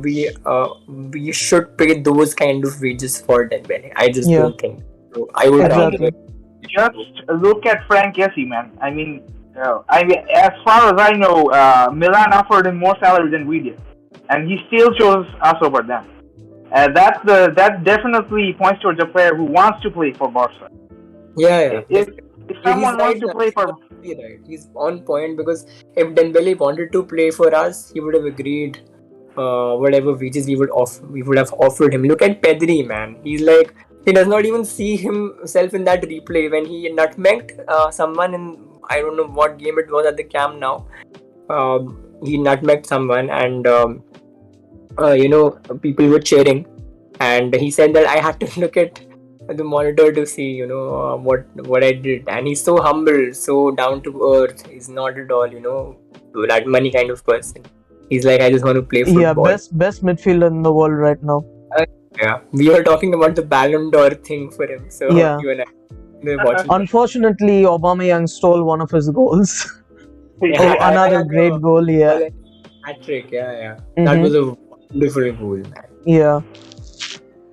we should pay those kind of wages for Dembele. I just Yeah. don't think. So I would I rather. mean, Exactly. just look at Frank Kessie, man. I mean, as far as I know, Milan offered him more salary than we did, and he still chose us over them. That definitely points towards a player who wants to play for Barca. Yeah, yeah, If definitely. if He's someone right, wants to man. play He's for, completely right. He's on point because if Dembele wanted to play for us, he would have agreed whatever wages we would have offered him. Look at Pedri, man. He's like he does not even see himself in that replay when he nutmegged someone in I don't know what game it was at the camp now. He nutmegged someone and people were cheering and he said that I had to look at the monitor to see what I did, and he's so humble, so down to earth. He's not at all that money kind of person. He's like, I just want to play Yeah, football. best midfielder in the world right now. Yeah, we were talking about the Ballon d'Or thing for him, so Yeah. you and I were watching that. Unfortunately, Aubameyang stole one of his goals. Yeah, Oh, another another great goal. Yeah. hat trick. Yeah, that was Mm-hmm. a wonderful goal, man. Yeah.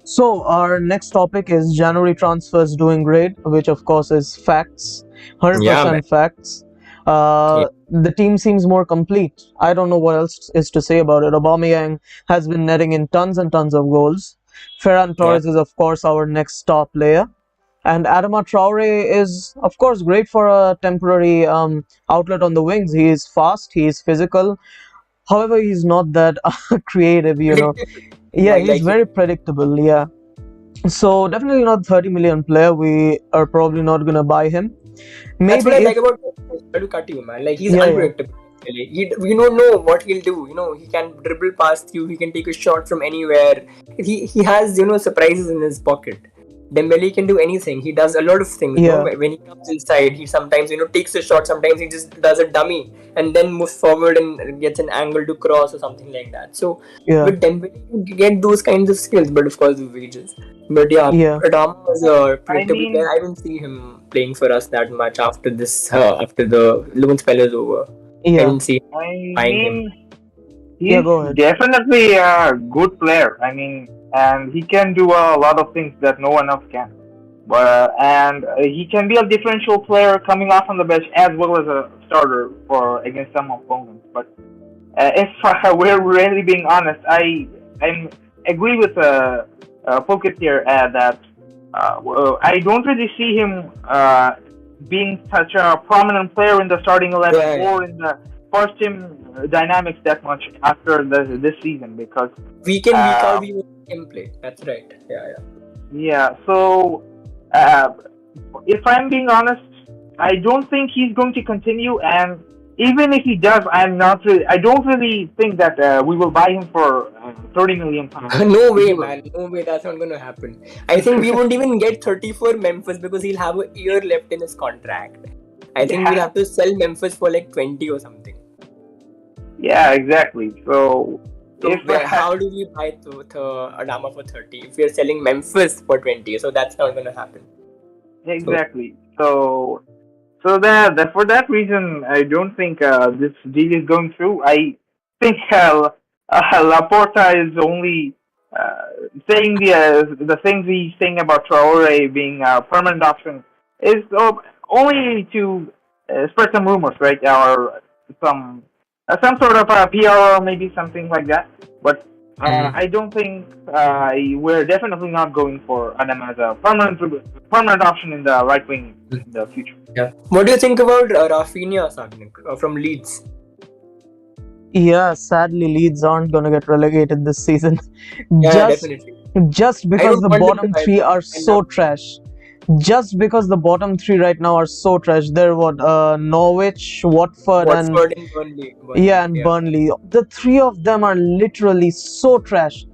So our next topic is January transfers doing great, which of course is facts, Yeah, man. 100% facts. Yeah, The team seems more complete. I don't know what else is to say about it. Aubameyang has been netting in tons and tons of goals. Ferran yeah. Torres is of course our next star player. And Adama Traore is, of course, great for a temporary outlet on the wings. He is fast, he is physical. However, he's not that creative, you know. Predictable. Yeah, he's Like you. very predictable. Yeah. So definitely not 30 million player. We are probably not gonna buy him. That's Maybe what I if like about to cut you, man. Like he's yeah. unpredictable. Really. We don't know what he'll do. He can dribble past you. He can take a shot from anywhere. He has surprises in his pocket. Dembele can do anything. He does a lot of things. Yeah. When he comes inside, he sometimes takes a shot. Sometimes he just does a dummy and then moves forward and gets an angle to cross or something like that. So Yeah. with Dembele, you get those kinds of skills, but of course the wages. But yeah, Yeah. Adama was a I predictable mean, player. I don't see him playing for us that much after this. After the loan spell is over, I Yeah. don't see I buying him. mean, Yeah, he's go ahead. definitely a good player. I mean, and he can do a lot of things that no one else can. And he can be a differential player coming off on the bench as well as a starter for against some opponents. But if we're really being honest, I agree with Pocket here that I don't really see him being such a prominent player in the starting 11 Yeah. or in the first team dynamics that much after this season because Week in week out, uh, we will see him play. That's right. Yeah. yeah. So uh, if I'm being honest, I don't think he's going to continue. And even if he does, I don't really think that we will buy him for 30 million pounds. No way, man. No way. That's not going to happen. I think we won't even get 30 for Memphis because he'll have a year left in his contract. I think we'll have to sell Memphis for like 20 or something. Yeah, exactly. So how do we buy Adama for 30 if we're selling Memphis for 20? So that's not going to happen. Exactly. So that for that reason, I don't think this deal is going through. I think Laporta is only saying the things he's saying about Traore being a permanent option is only to spread some rumors, right? Or some sort of a PR or maybe something like that. But I don't think we're definitely not going for Adam as a permanent option in the right wing in the future. Yeah. What do you think about Rafinha Sagnik from Leeds? Yeah, sadly Leeds aren't gonna get relegated this season. Yeah, definitely. Just because the bottom three are so trash. Just because the bottom three right now are so trash. They're Norwich, Watford and Burnley. and Burnley. The three of them are literally so trash.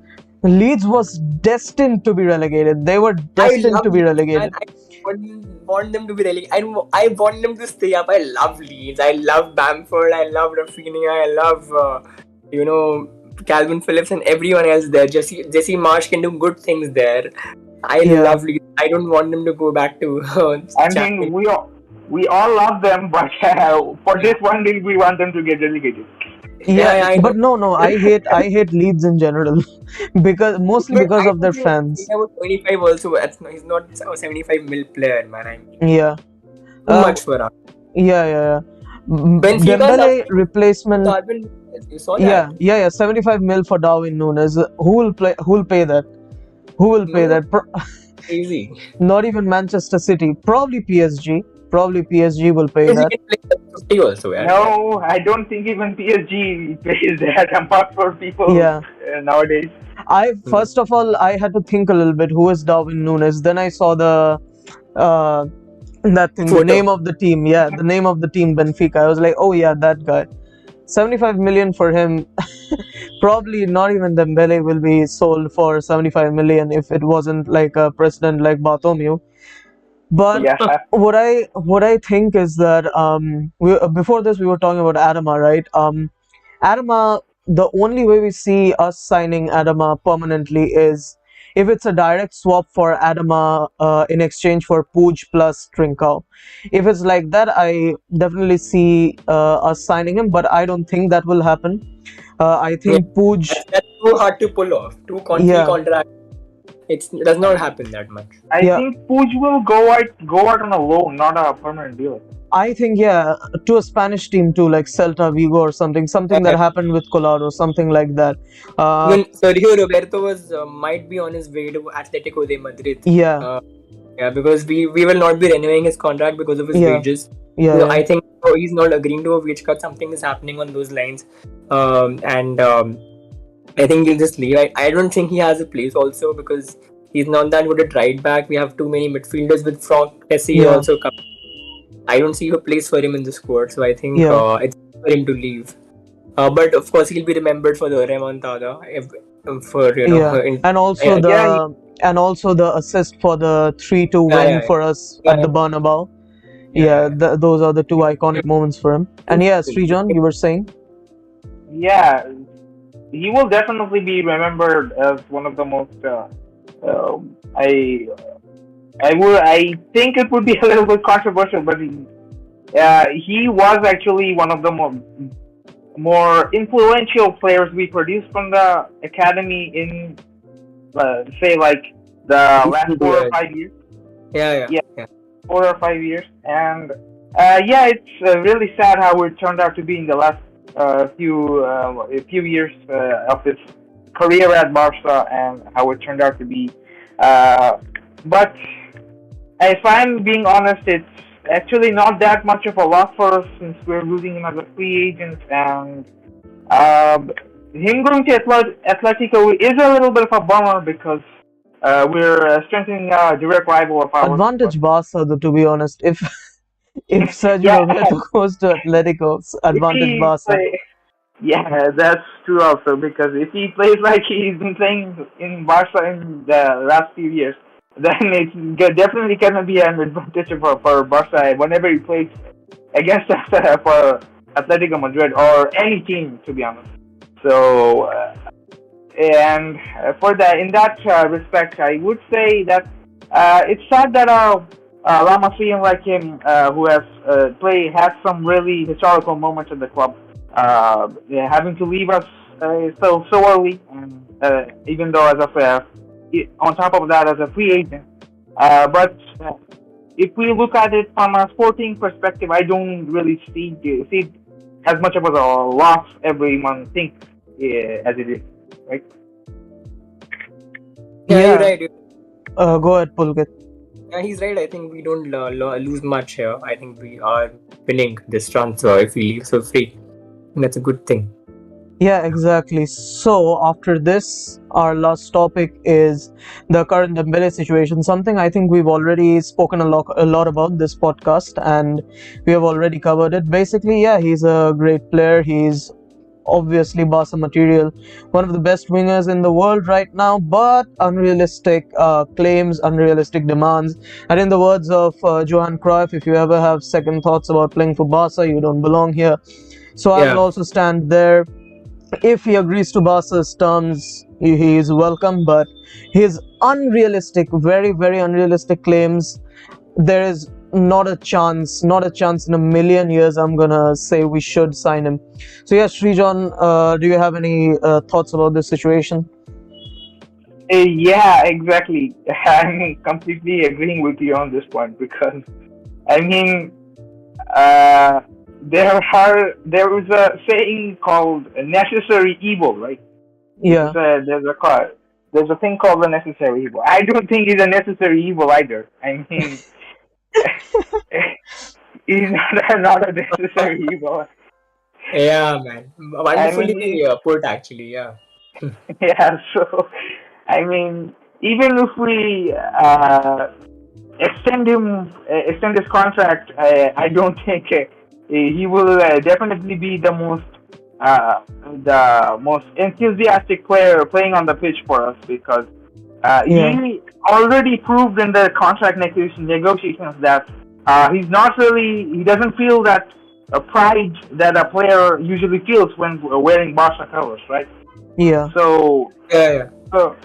Leeds was destined to be relegated. They were destined to be relegated. I want them to be relegated. I want them to stay up. I love Leeds. I love Bamford. I love Rafinha. I love Calvin Phillips and everyone else there. Jesse Marsh can do good things there. I love Leeds. I don't want them to go back to. I mean, we all love them, but for this one deal, we want them to get relegated. Yeah, Yeah, yeah, I know. but no, I hate Leeds in general because mostly But because I of their don't think he fans. have a 25 also. He's not a 75 mil player, man. I mean, Yeah. too Uh, much for us. yeah. Benfica's Dembele asking replacement. Darwin Núñez. You saw Yeah, that? yeah, yeah. 75 mil for Darwin Núñez. Who will play? Who will pay that? Who will pay No, that? crazy. Not even Manchester City. Probably PSG. Probably PSG will pay Because he that. can play 50 also, yeah. No, I don't think even PSG pays that amount for people Yeah. nowadays. I Hmm. first of all I had to think a little bit. Who is Darwin Núñez? Then I saw the uh that thing, the Photo. name of the team. Yeah, the name of the team, Benfica. I was like, oh yeah, that guy. 75 million for him. Probably not even Dembele will be sold for 75 million if it wasn't like a president like Bartomeu. But Yeah, what I think is that before this we were talking about Adama, right? Adama, the only way we see us signing Adama permanently is if it's a direct swap for Adama in exchange for Puig plus Trincao. If it's like that, I definitely see us signing him, but I don't think that will happen. I Yeah, think Puig, that's too hard to pull off. Three yeah, contract. It does not happen that much. I yeah, think Puig will go out on a loan, not a permanent deal. I think yeah, to a Spanish team too, like Celta Vigo or something that Yeah. happened with Colado, something like that. Uh, Even Sergio Roberto was might be on his way to Atletico de Madrid. yeah, Uh, yeah, because we will not be renewing his contract because of his yeah, wages. yeah, So yeah, I think he's not agreeing to a wage cut. Something is happening on those lines, and I think he'll just leave. I don't think he has a place also because he's not that good at right back. We have too many midfielders with Franck Tessier yeah, also coming. I don't see a place for him in the squad, so I think yeah. it's for him to leave. But of course, he'll be remembered for the remontada. For Yeah, in, and also yeah, Yeah, the assist for the 3-2 yeah, win yeah, for us yeah, at the Bernabeu. Yeah, yeah, those are the two iconic moments for him. And yeah, Srijan, you were saying? yeah. He will definitely be remembered as one of the most. I think it would be a little bit controversial, but he was actually one of the more influential players we produced from the academy in say like the last 4 or 5 years. yeah, yeah, Yeah, yeah. 4 or 5 years, and yeah, it's really sad how it turned out to be in the last few years of his career at Barca, and how it turned out to be. But if I'm being honest, it's actually not that much of a loss for us since we're losing him as a free agent, and uh, him going to Atletico is a little bit of a bummer because we're strengthening a direct rival of ours. But Advantage Barca, though, to be honest. If if Sergio yeah, Roberto goes to Atletico, if advantage he Barca. play, yeah, that's true also because if he plays like he's been playing in Barca in the last few years, then it's definitely gonna be an advantage for Barca whenever he plays against us for Atletico Madrid or any team, to be honest. So, and for that, in that respect, I would say that it's sad that La Masia like him, who has had some really historical moments at the club, yeah, having to leave us so early, and even though as on top of that as a free agent, but if we look at it from a sporting perspective, I don't really see it as much of a loss everyone thinks as it is, right? Yeah, you're Yeah, right. go ahead, Pulkit. Yeah, he's right. I think we don't lose much here. I think we are winning this transfer if we leave so free. That's a good thing. Yeah, exactly. So after this, our last topic is the current Dembele situation. Something I think we've already spoken a lot about this podcast, and we have already covered it. Basically, yeah, he's a great player. He's obviously Barca material, one of the best wingers in the world right now, but unrealistic claims, unrealistic demands. And in the words of Johan Cruyff, if you ever have second thoughts about playing for Barca, you don't belong here. So I will Yeah, also stand there. If he agrees to Barca's terms, he is welcome, but his unrealistic, very, very unrealistic claims, there is not a chance, not a chance in a million years. I'm gonna say we should sign him. So yeah, Srijan, do you have any thoughts about this situation? Yeah, exactly. I'm completely agreeing with you on this point because I mean, uh, there is a saying called necessary evil, right? Yeah, There's a thing called a necessary evil. I don't think it's a necessary evil either. I mean, he's not a necessary evil. Yeah, man. I Wonderfully mean, put, actually. Yeah. yeah. So, I mean, even if we extend his contract, I don't think he will definitely be the most enthusiastic player playing on the pitch for us because yeah, he already proved in the contract negotiations that he doesn't feel that pride that a player usually feels when wearing Barca colors, right? yeah. So Yeah, yeah. so,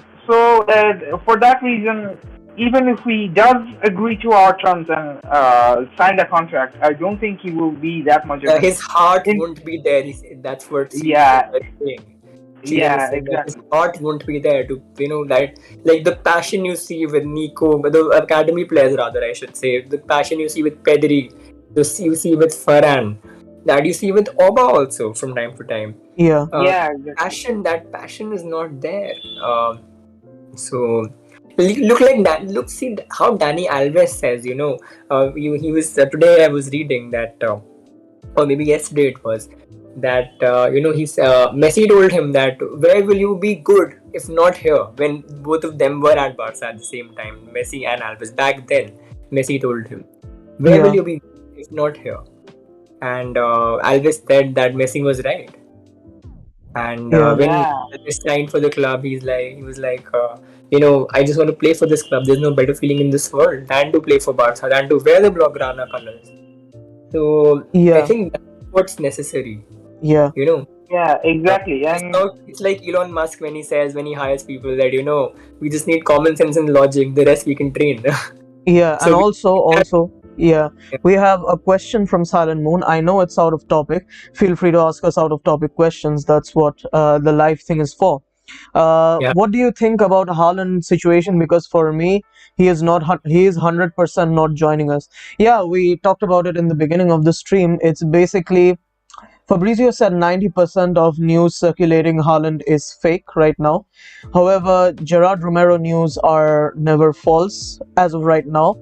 for that reason, even if he does agree to our terms and sign the contract, I don't think he will be that much of an. His heart In, won't be there. That's what Srijan yeah, is saying. Srijan is yeah, saying that his exactly. heart won't be there to, that, like the passion you see with Nico, the academy players rather, I should say, the passion you see with Pedri, you see with Farhan, that you see with Oba also from time to time. Yeah, Uh, Yeah, exactly. that passion is not there. So look like that. Look, see how Danny Alves says. He was today. I was reading that, or maybe yesterday it was that he's Messi told him that where will you be good if not here when both of them were at Barca at the same time, Messi and Alves back then. Messi told him, where will yeah, you be if not here? And Alves said that Messi was right. And yeah, when Yeah, he signed for the club, he was like, I just want to play for this club. There's no better feeling in this world than to play for Barca, than to wear the Blaugrana colors. So I yeah, think that's what's necessary. yeah, You know, yeah, exactly. And it's like Elon Musk when he says, when he hires people, that we just need common sense and logic. The rest we can train. yeah. And So we also, yeah, we have a question from Silent Moon. I know it's out of topic. Feel free to ask us out of topic questions. That's what the live thing is for. yeah, What do you think about Haaland's situation? Because for me, he is 100% not joining us. Yeah, we talked about it in the beginning of the stream. It's basically Fabrizio said 90% of news circulating Haaland is fake right now. However, Gerard Romero news are never false as of right now.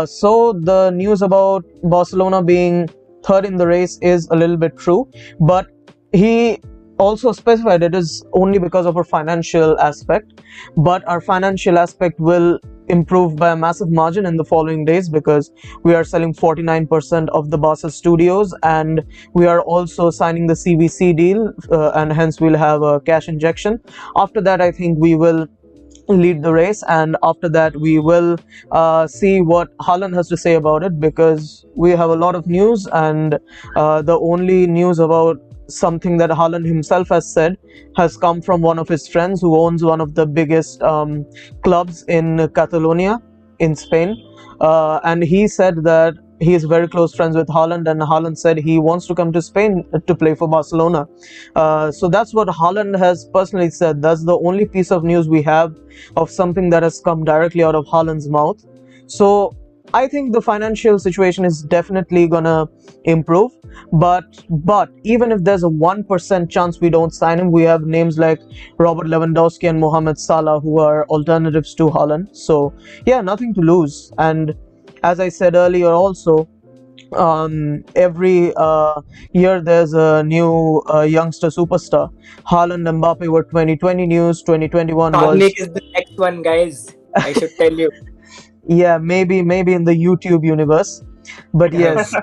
So the news about Barcelona being third in the race is a little bit true, but he also specified it is only because of our financial aspect, but our financial aspect will improve by a massive margin in the following days because we are selling 49% of the Barca studios, and we are also signing the CVC deal, and hence we'll have a cash injection. After that, I think we will lead the race, and after that we will see what Haaland has to say about it, because we have a lot of news, and the only news about something that Haaland himself has said has come from one of his friends who owns one of the biggest clubs in Catalonia in Spain, and he said that he is very close friends with Haaland, and Haaland said he wants to come to Spain to play for Barcelona. So that's what Haaland has personally said. That's the only piece of news we have of something that has come directly out of Haaland's mouth. So I think the financial situation is definitely gonna improve. But even if there's a 1% chance we don't sign him, we have names like Robert Lewandowski and Mohamed Salah who are alternatives to Haaland. So yeah, nothing to lose. And as I said earlier, also every year there's a new youngster superstar. Haaland and Mbappe were 2020 news. 2021 Karnik was, is the next one, guys. I should tell you. yeah, maybe in the YouTube universe, but yes.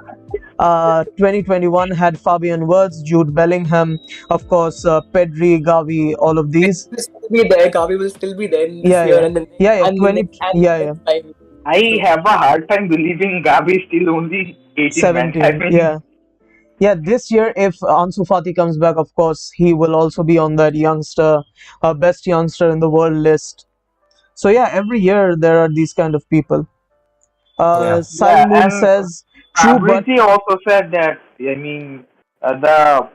2021 had Fabian Wirtz, Jude Bellingham, of course, Pedri, Gavi, all of these. Will still be there. Gavi will still be there in this Yeah, year yeah, and the next yeah, yeah. and the 20, next and the yeah, yeah. next 5 years. I So have a hard time believing Gabi is still only 18, man. I 17. mean, Yeah, yeah. This year, if Ansu Fati comes back, of course, he will also be on that youngster, best youngster in the world list. So yeah, every year there are these kind of people. Yeah. Yeah, Silent Moon and says, true, but Fabrizio also said that, I mean, the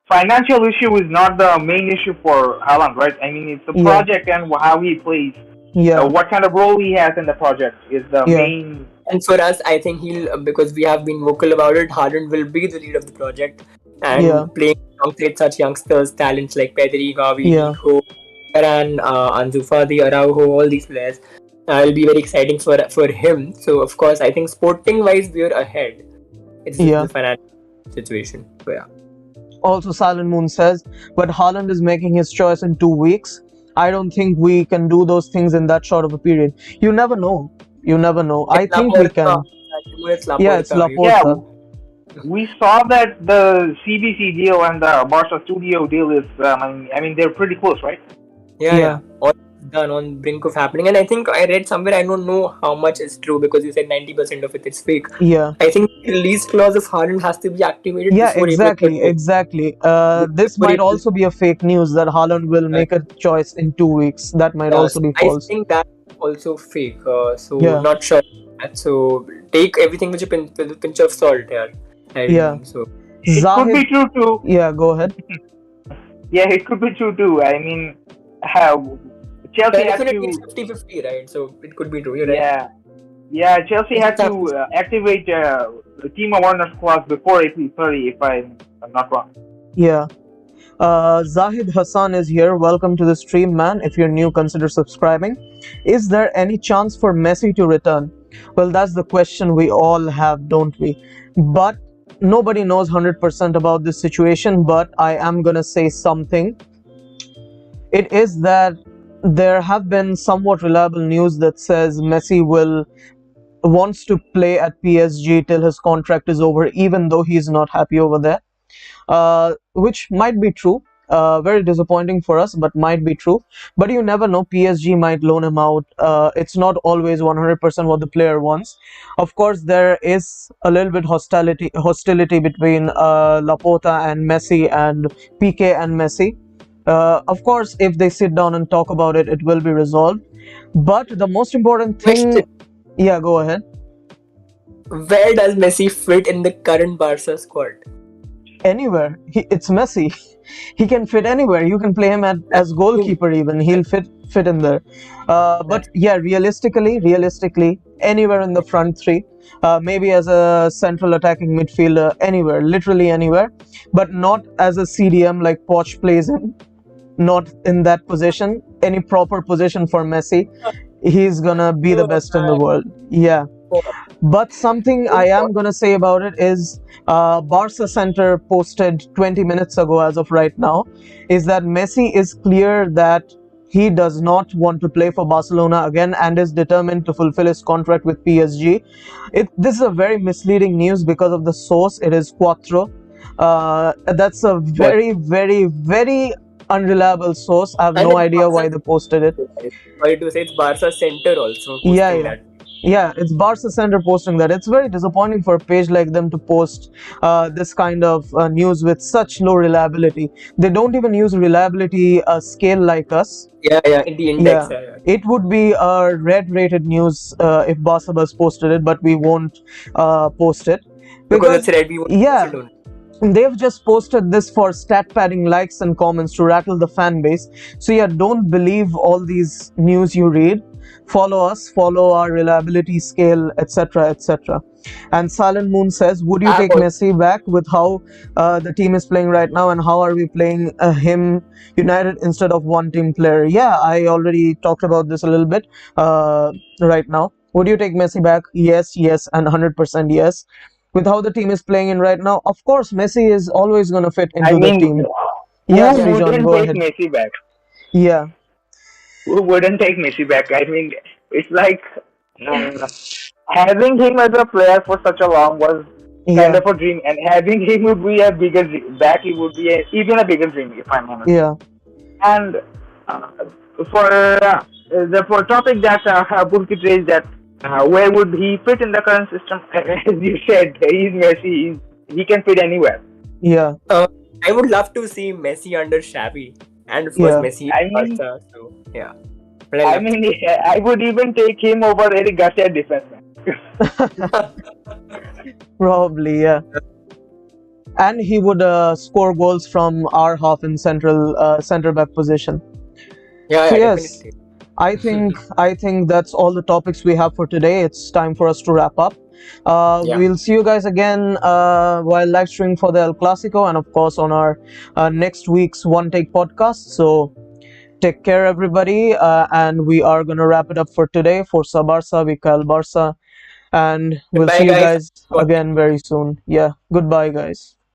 financial issue is not the main issue for Haaland, right? I mean, it's the yeah, project and how he plays, yeah, what kind of role he has in the project is the yeah, main. And for us, I think he'll, because we have been vocal about it, Haaland will be the lead of the project, yeah, and playing alongside such youngsters, talents like Pedri, Gavi, yeah, Nico, Varane, Ansu Fati, Araujo, all these players. Will be very exciting for him. So of course, I think sporting wise, we're ahead. It's just yeah. the financial situation. So yeah. Also, Silent Moon says, but Haaland is making his choice in 2 weeks. I don't think we can do those things in that short of a period. You never know. You never know. I It's think we Laporta. can. It's Yeah, it's Laporta. Yeah, Laporta. we saw that the CBC deal and the Barca Studio deal is, I mean, they're pretty close, right? Yeah, Yeah. All done on brink of happening. And I think I read somewhere, I don't know how much is true because you said 90% of it is fake. yeah. I think the release clause of Haaland has to be activated Yeah, before April exactly, 30th. exactly. This Before might April also be a fake news that Haaland will 30th. make a choice in 2 weeks. That might Yeah, also so be I false. think that's also fake. So Yeah, not sure. So take everything with a pinch of salt here. I yeah. mean, so It could be Zahid, true too. yeah, go ahead. Yeah, it could be true too. I mean, how Chelsea had definitely it's to, 50-50, right? So it could be true. You're right. yeah, yeah, Chelsea We had just have to to. activate the team awareness clause before April 30, if I'm not wrong. Yeah. Zahid Hassan is here. Welcome to the stream, man. If you're new, consider subscribing. Is there any chance for Messi to return? Well, that's the question we all have, don't we? But nobody knows 100% about this situation. But I am gonna say something. It is that there have been somewhat reliable news that says Messi will wants to play at PSG till his contract is over, even though he's not happy over there, which might be true. Very disappointing for us, but might be true. But you never know. PSG might loan him out. It's not always 100% what the player wants. Of course, there is a little bit hostility between Laporta and Messi and PK and Messi. Of course, if they sit down and talk about it, it will be resolved. But the most important Question: thing, yeah, go ahead. where does Messi fit in the current Barca squad? Anywhere. It's Messi. He can fit anywhere. You can play him That's as true. goalkeeper even. He'll fit in there. But That's yeah, realistically, anywhere in the front three. Maybe as a central attacking midfielder, anywhere, literally anywhere. But not as a CDM like Poch plays in. Not in that position. Any proper position for Messi. He's gonna be the oh, best in the man. world. Yeah. Oh, But something I am gonna say about it is Barca Center posted 20 minutes ago, as of right now, is that Messi is clear that he does not want to play for Barcelona again and is determined to fulfill his contract with PSG. This is a very misleading news because of the source. It is Cuatro. That's a what? very, very, very unreliable source. I have And no it's idea why Barca. they posted it. Sorry to say, it's Barca Center also Yeah, posting yeah. that. Yeah, it's Barca Center posting that. It's very disappointing for a page like them to post this kind of news with such low reliability. They don't even use reliability scale like us. Yeah, yeah, in the index. Yeah, Yeah, yeah. it would be a red rated news if Barca was posted it, but we won't post it Because it's because, red, we want to post yeah, it only. they've just posted this for stat padding likes and comments to rattle the fan base. So yeah, don't believe all these news you read. Follow us, follow our reliability scale, etc., etc. And Silent Moon says, would you App take also. Messi back with how the team is playing right now, and how are we playing him united instead of one team player? Yeah, I already talked about this a little bit right now. Would you take Messi back? Yes, yes, and 100% yes. With how the team is playing in right now, of course, Messi is always going to fit I into the mean, team. who Yeah, Yeah, Srijan, wouldn't go take ahead. Messi back? Yeah, Who wouldn't take Messi back? I mean, it's like having him as a player for such a long was kind yeah, of a dream, and having him would be a bigger back. It would be even a bigger dream, if I'm honest. yeah, And uh, for topic that Pulkit raised, that where would he fit in the current system? As you said, he's Messi. He can fit anywhere. yeah, I would love to see Messi under Xavi, and of course yeah, Messi I in mean, Barca. So yeah, but I I love. mean, I would even take him over Eric Garcia defenseman. Probably, yeah. And he would score goals from our half in central center back position. Yeah, So yeah, yes, definitely. I think that's all the topics we have for today. It's time for us to wrap up. Yeah. We'll see you guys again while live streaming for the El Clasico, and of course on our next week's One Take podcast. So take care, everybody, and we are gonna wrap it up for today. For Sabarsa, Vikal Barsa, and we'll Goodbye, see you guys. guys again very soon. Yeah, goodbye, guys.